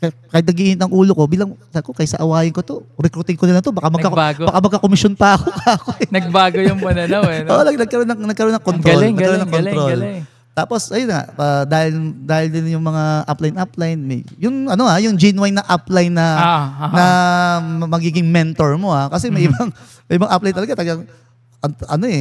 kahit nagiinit ang ulo ko, kaysa awayin ko to, recruiting ko na to, baka magka-commission pa ako. Nagbago yung pananaw eh. No? Oo, nagkaroon ng control. Galing. Tapos, ayun na, dahil din yung mga upline, yung genuine na upline na magiging mentor mo Kasi may ibang upline talaga,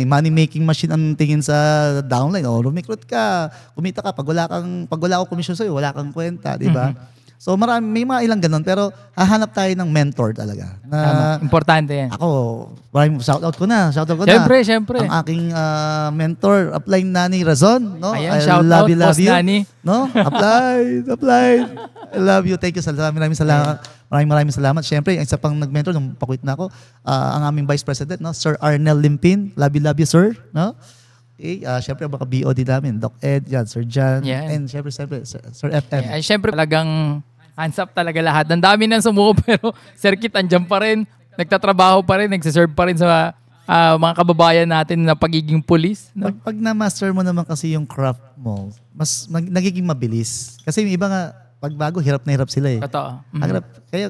money making machine ang tingin sa downline. Rumicruit ka, kumita ka, pag wala akong commission sa'yo, wala kang kwenta, di ba? So may mga ilang ganun, pero hahanap tayo ng mentor talaga. Importante yan. Ako, shoutout ko na. Siyempre. Ang aking mentor, upline Nani Razon. No? Ayan, shoutout, love you. Nani. No? Apply. I love you. Thank you. Maraming salamat. Maraming salamat. Siyempre, isa pang nag-mentor, nung pakwit na ako, ang aming Vice President, no? Sir Arnel Limpin. Love you, sir. No? Okay, siyempre baka BOD namin, Doc Ed, Sir John, and siyempre, Sir FM. Siyempre, talagang hands up talaga lahat. Ang dami nang sumuko pero Sir Kit andyan pa rin. Nagtatrabaho pa rin, nagsiserve pa rin sa mga kababayan natin na pagiging police. No? Pag na-master mo naman kasi yung craft mo, mas nagiging mabilis. Kasi yung iba nga, pagbago, hirap na hirap sila eh. Totoo.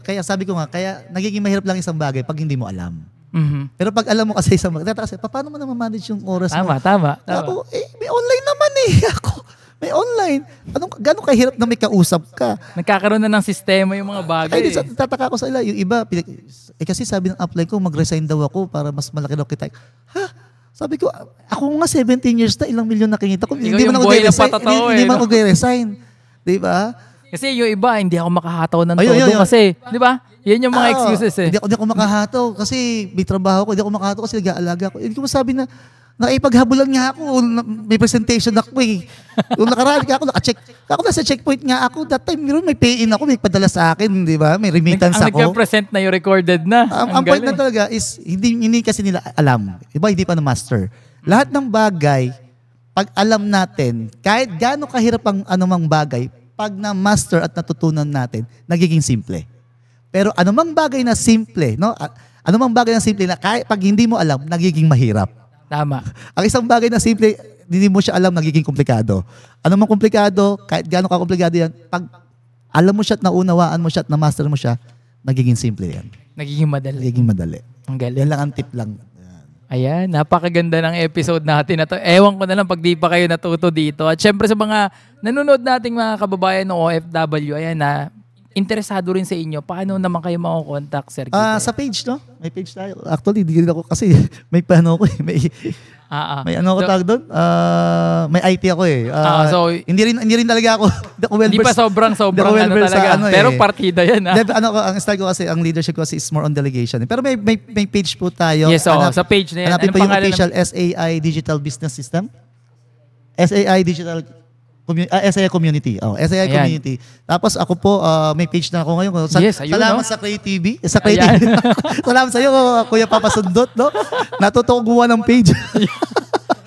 Kaya sabi ko nga, kaya nagiging mahirap lang isang bagay pag hindi mo alam. Pero pag alam mo kasi isang bagay, paano mo naman manage yung oras mo? Tama. Ako, may online naman eh. May online. Gano'ng kahirap na may kausap ka? Nagkakaroon na ng sistema yung mga bagay. Tataka ko sa ila. Yung iba, kasi sabi ng upline ko, mag-resign daw ako para mas malaki daw kita. Sabi ko, ako nga 17 years na, ilang milyon nakikita ko. Hindi man ako mag-resign. Di ba? Kasi yung iba, hindi ako makahataw ng todo kasi, di ba? Yan yung mga excuses eh. Hindi ako makahataw kasi may trabaho ko. Hindi ako makahataw kasi nag-aalaga ko. Hindi ko masabi na, nakipaghabulan nga ako, may presentation ako eh. Yung nakaraan ako, ako nasa checkpoint nga ako, that time may pay-in ako, may padala sa akin, di ba? May remittance ako. Ang nagka-present na yung recorded na. Ang point na talaga is, hindi kasi nila alam. Iba, hindi pa na-master. Lahat ng bagay, pag alam natin, kahit gaano kahirap ang anumang bagay, pag na-master at natutunan natin, nagiging simple. Pero anumang bagay na simple, no? Anumang bagay na simple na kahit pag hindi mo alam, nagiging mahirap. Tama. Ang isang bagay na simple, hindi mo siya alam, nagiging komplikado. Ano mang komplikado, kahit gaano ka komplikado yan, pag alam mo siya at naunawaan mo siya at na-master mo siya, nagiging simple yan. Nagiging madali. Ang galing. Yan lang ang tip lang. Ayan, napakaganda ng episode natin na to. Ewan ko na lang pag di pa kayo natuto dito. At syempre sa mga nanonood nating mga kababayan ng OFW, ayan na, interesado rin sa inyo, paano naman kayo makakontakt, Sir Kit? Sa page, no? May page tayo. Actually, hindi ako kasi may paano ko eh. May ano ko tawag doon? May IT ako eh. So, hindi rin talaga ako. Hindi pa sobrang ano talaga. Pero partida yan. Ang style ko kasi, ang leadership ko kasi is more on delegation. Pero may page po tayo. Yes, sa page na yan. Hanapin po yung official SAI Digital Business System. SAI Digital SAI Community. SAI Ayan. Community. Tapos ako po, may page na ako ngayon. Salamat sa Creative. Salamat sa iyo, Kuya Papa Sundot. No? Natuto ko gumawa ng page.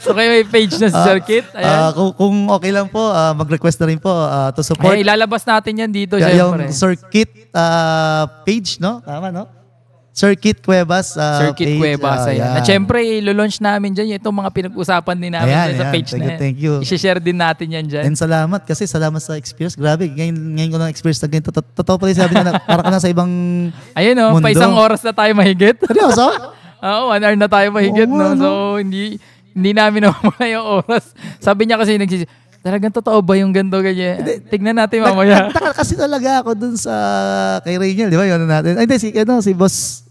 So kayo may page na si Sir Kit. Ayan. Kung okay lang po, mag-request na rin po to support. Ay, ilalabas natin yan dito, Yung syempre. Sir Kit page, no? Tama, no? Sir Kit Cuevas Sir Kit page. Cuevas, ayan. Na syempre, ilo-launch namin dyan itong mga pinag-usapan din namin dyan sa page na yan. Thank you. I-share din natin yan dyan. And salamat kasi salamat sa experience. Grabe, ngayon ko lang experience na ganito. Totoo pala yung sabi na para ka na sa ibang Ayun o, mundo. pa isang oras na tayo mahigit. Seryoso? Oo, 1 hour na tayo mahigit. Oo, No? ano? So, hindi namin nawala yung oras. Sabi niya kasi talagang totoo ba yung ganito ganyan? Tignan natin mamaya. Nagtaka kasi talaga ako dun sa kay Rainiel, di ba? Yun natin. Ay, hindi, si Boss.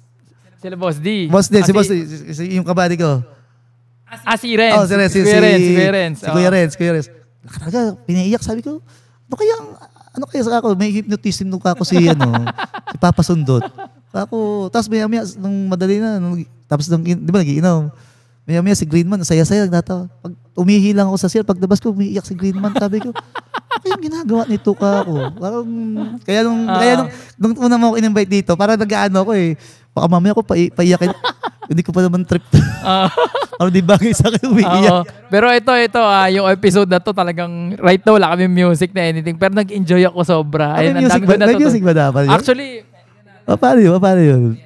Sila Boss D. Boss D, si Boss D, yung kabady ko. Si Renz. Oh, si Renz. Si Kuya Renz. Si Kuya Renz. Talaga, pinaiyak. Sabi ko, ano kaya sa ako? May hypnotism nung ako si si Papa Sundot. Tapos maya nung madali na, tapos di ba nagiinom? Maya si Greenman, saya-saya, nagtatawa. Pag umihi lang ako sa CR, paglabas ko, umiiyak si Greenman. Sabi ko, ano yung ginagawa nito ka ako? Kaya nung una mo ako in-invite dito, parang nag-ano ako eh. Baka mamaya ako paiyakin. Hindi ko pa naman trip. Ano di bagay sa akin umiiyak. Pero ito, yung episode na to talagang right now wala kami music na anything. Pero nag-enjoy ako sobra. May music ba dapat yun? Actually, paano yun?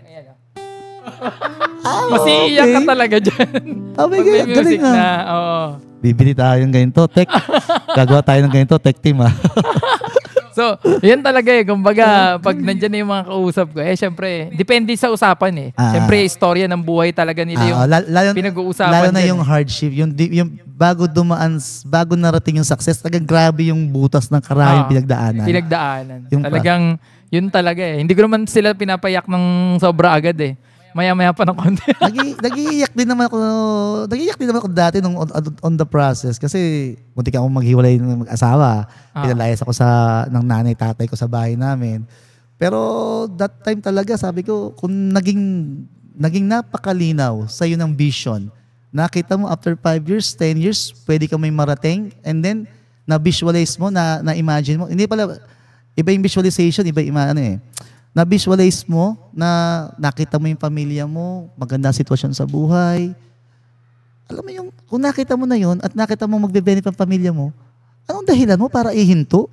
masiiyak ka talaga dyan. Oh my Pag may God, galing music na. Oo. Bibili tayo ng ganito, tech. Gagawa tayo ng ganito, tech team So, yan talaga eh. Kumbaga, pag nandyan na yung mga kausap ko, syempre, depende sa usapan eh. Syempre, istorya ng buhay talaga nila yung pinag-uusapan. Lalo na yung hardship, yung bago narating yung success, talagang grabe yung butas ng karayong pinagdaanan. Talagang, yun talaga eh. Hindi ko naman sila pinapayak ng sobra agad eh. Maya-maya pa ng konti. Nagiiyak din naman ako dati nung on the process kasi muntik akong maghiwalay ng mag-asawa. Pinalayas ako ng nanay, tatay ko sa bahay namin. Pero that time talaga sabi ko kung naging napakalinaw sa iyo ng vision. Nakita mo after 5 years, 10 years, pwede ka may marating and then na-visualize mo, na-imagine mo. Hindi pala, iba yung visualization, iba yung na-visualize mo na nakita mo yung pamilya mo, maganda sitwasyon sa buhay. Alam mo yung, kung nakita mo na yun at nakita mo magbe-benefit ang pamilya mo, anong dahilan mo para ihinto?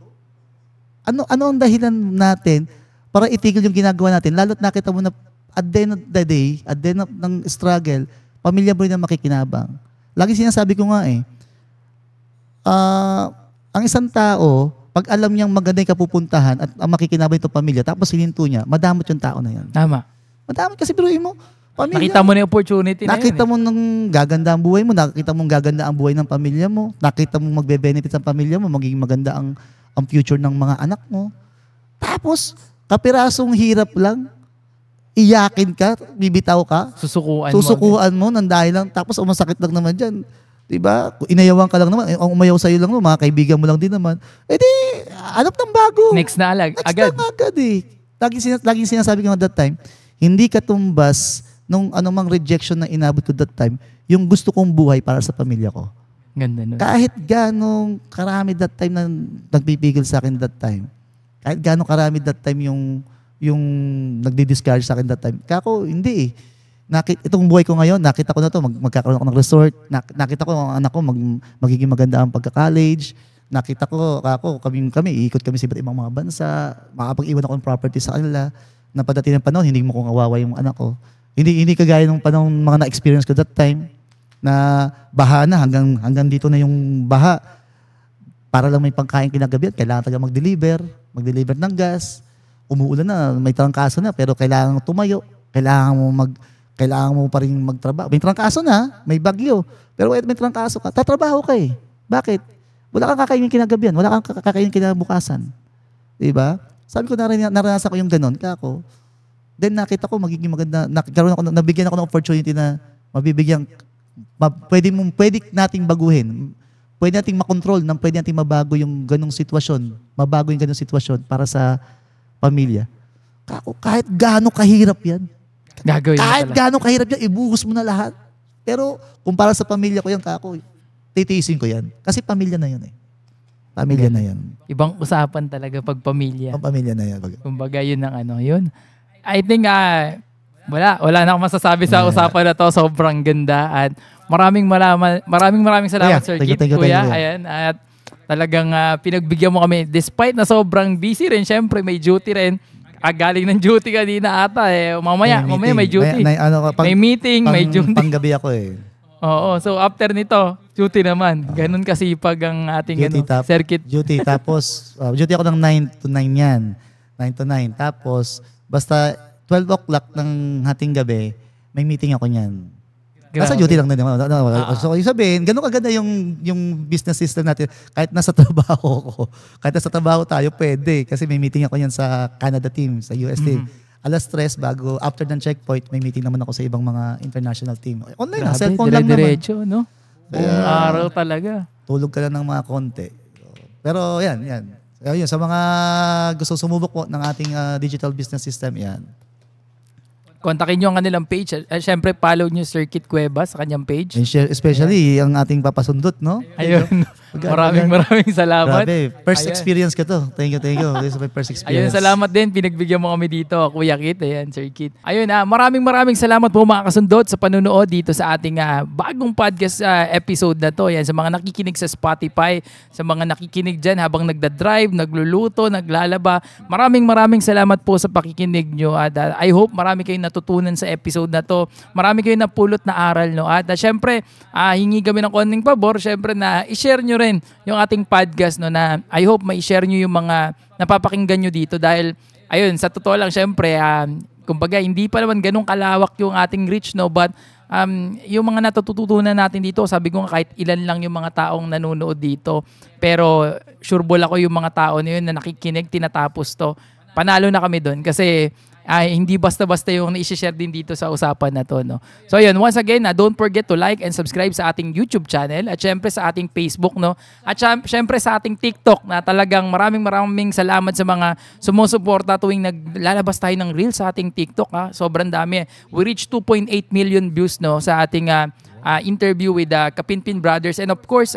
Ano ang dahilan natin para itigil yung ginagawa natin? Lalo't nakita mo na at the end of the day, at the end of ng struggle, pamilya mo rin ang makikinabang. Lagi sinasabi ko nga ang isang tao, pag alam niyang maganda yung kapupuntahan at ang makikinabang itong pamilya, tapos hininto niya, madamot yung tao na yan. Tama. Madamot kasi biruin mo, pamilya. Nakita mo na yung opportunity na nakita mo nang gaganda ang buhay mo, nakita mo gaganda ang buhay ng pamilya mo, nakita mo magbe-benefit sa pamilya mo, magiging maganda ang future ng mga anak mo. Tapos, kapirasong hirap lang, iyakin ka, bibitaw ka, susukuan mo ng dahil lang, tapos masakit lang naman dyan. Diba? Kung inayawan ka lang naman, ang umayaw sa'yo lang naman, mga kaibigan mo lang din naman, hanap ng bago. Next na agad. Laging sinasabi ko at that time, hindi katumbas nung anumang rejection na inabot ko that time, yung gusto kong buhay para sa pamilya ko. Ganda nun. Kahit ganong karami that time na nagpipigil sa akin that time, kahit ganong karami that time yung nagdi-discourage sa akin that time, kako, hindi itong buhay ko ngayon, nakita ko na to, magkakaroon ako ng resort, nakita ko ang anak ko magiging maganda ang pagka-college, nakita ko, kami, iikot kami sa iba't ibang mga bansa, makapag-iwan ako ng property sa kanila, na padating ng panahon, hindi mo kong awawa yung anak ko. Hindi kagaya ng panahon mga na-experience ko that time, na baha na, hanggang dito na yung baha, para lang may pangkain kinagabi at kailangan taga mag-deliver ng gas, umuulan na, may trangkaso na, pero kailangan tumayo, kailangan mo pa rin magtrabaho. May trangkaso na, may bagyo. Pero may trangkaso ka, tatrabaho ka eh. Bakit? Wala kang kakainin kinagabihan, wala kang kakainin kinabukasan. Diba? Sabi ko, naranasan ko yung ganun. Kako. Then nakita ko, magiging maganda, nabigyan ako ng opportunity na pwede nating baguhin. Pwede nating makontrol, pwede nating mabago yung ganung sitwasyon. Mabago yung ganung sitwasyon para sa pamilya. Kako, kahit gaano kahirap yan. Gagawin kahit gaano kahirap yan, ibuhos mo na lahat. Pero kung para sa pamilya ko yan, kako, titiisin ko yan. Kasi pamilya na yun eh. Pamilya na yan. Ibang usapan talaga pag pamilya. Ang pamilya na yan. Kumbaga yun ang yun. I think, wala na akong masasabi sa usapan na to. Sobrang ganda. At maraming salamat, Kuya, Sir thank you, Kit. thank you, Kuya, thank you. ayan. At talagang pinagbigyan mo kami. Despite na sobrang busy rin, syempre may duty rin. Galing ng duty kanina ata eh. Mamaya may duty. May meeting, may duty. Panggabi ako eh. Oo, so after nito, duty naman. Ganun kasipag ang ating circuit. Duty, tapos duty ako ng 9 to 9 yan. 9 to 9. Tapos, basta 12 o'clock ng hating gabi, may meeting ako niyan. Nasa duty lang na naman. So, yung sabihin, ganun kaganda yung business system natin. Kahit nasa trabaho ko, kahit nasa trabaho tayo, pwede. Kasi may meeting ako yan sa Canada team, sa US team. Alas 3 bago, after ng checkpoint, may meeting naman ako sa ibang mga international team. Online lang, cellphone lang naman. Diretso, no? Buong araw talaga. Tulog ka lang ng mga konti. Pero yan. Ayun, sa mga gusto sumubok po ng ating digital business system, yan. Kontakin nyo ang kanilang page. Siyempre, follow nyo Sir Kit Cuevas sa kanyang page. And share, especially ang ating papasundot, no? Ayun. Maraming salamat. Grabe. First experience ka to. Thank you. This is my first experience. Ayun, salamat din. Pinagbigyan mo kami dito, Kuya Kit. Ayan, Sir Kit. Ayun, maraming salamat po mga kasundot sa panunood dito sa ating bagong podcast episode na to. Ayan, sa mga nakikinig sa Spotify, sa mga nakikinig dyan habang nagdadrive, nagluluto, naglalaba. Maraming salamat po sa pakikinig nyo. At I hope marami kayong natutunan sa episode na to. Marami kayong napulot na aral, no? At syempre, hingi kami ng konting pabor. Syempre na i-share nyo rin yung ating podcast, no, na I hope ma-share nyo yung mga napapakinggan nyo dito dahil ayun, sa totoo lang syempre kumbaga hindi pa naman ganun kalawak yung ating reach, no, but yung mga natututunan natin dito, sabi ko kahit ilan lang yung mga taong nanonood dito, pero sureball ako yung mga tao na yun na nakikinig, tinatapos to, panalo na kami doon kasi hindi basta-basta yung na-share din dito sa usapan na to, no. So yun, once again, don't forget to like and subscribe sa ating YouTube channel at syempre sa ating Facebook, no. At syempre sa ating TikTok na talagang maraming salamat sa mga sumusuporta tuwing naglalabas tayo ng Reels sa ating TikTok, ha. Sobrang dami. We reached 2.8 million views, no, sa ating interview with Kapinpin Brothers, and of course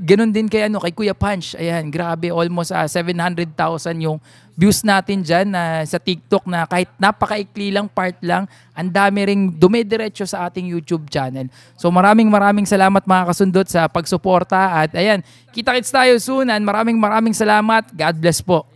ganun din kay Kuya Punch. Ayan, grabe, almost 700,000 yung views natin dyan sa TikTok na kahit napakaikli lang, part lang, ang dami ring dumidiretso sa ating YouTube channel. So maraming salamat mga kasundot sa pagsuporta at ayan, kita-kits tayo soon and maraming salamat. God bless po.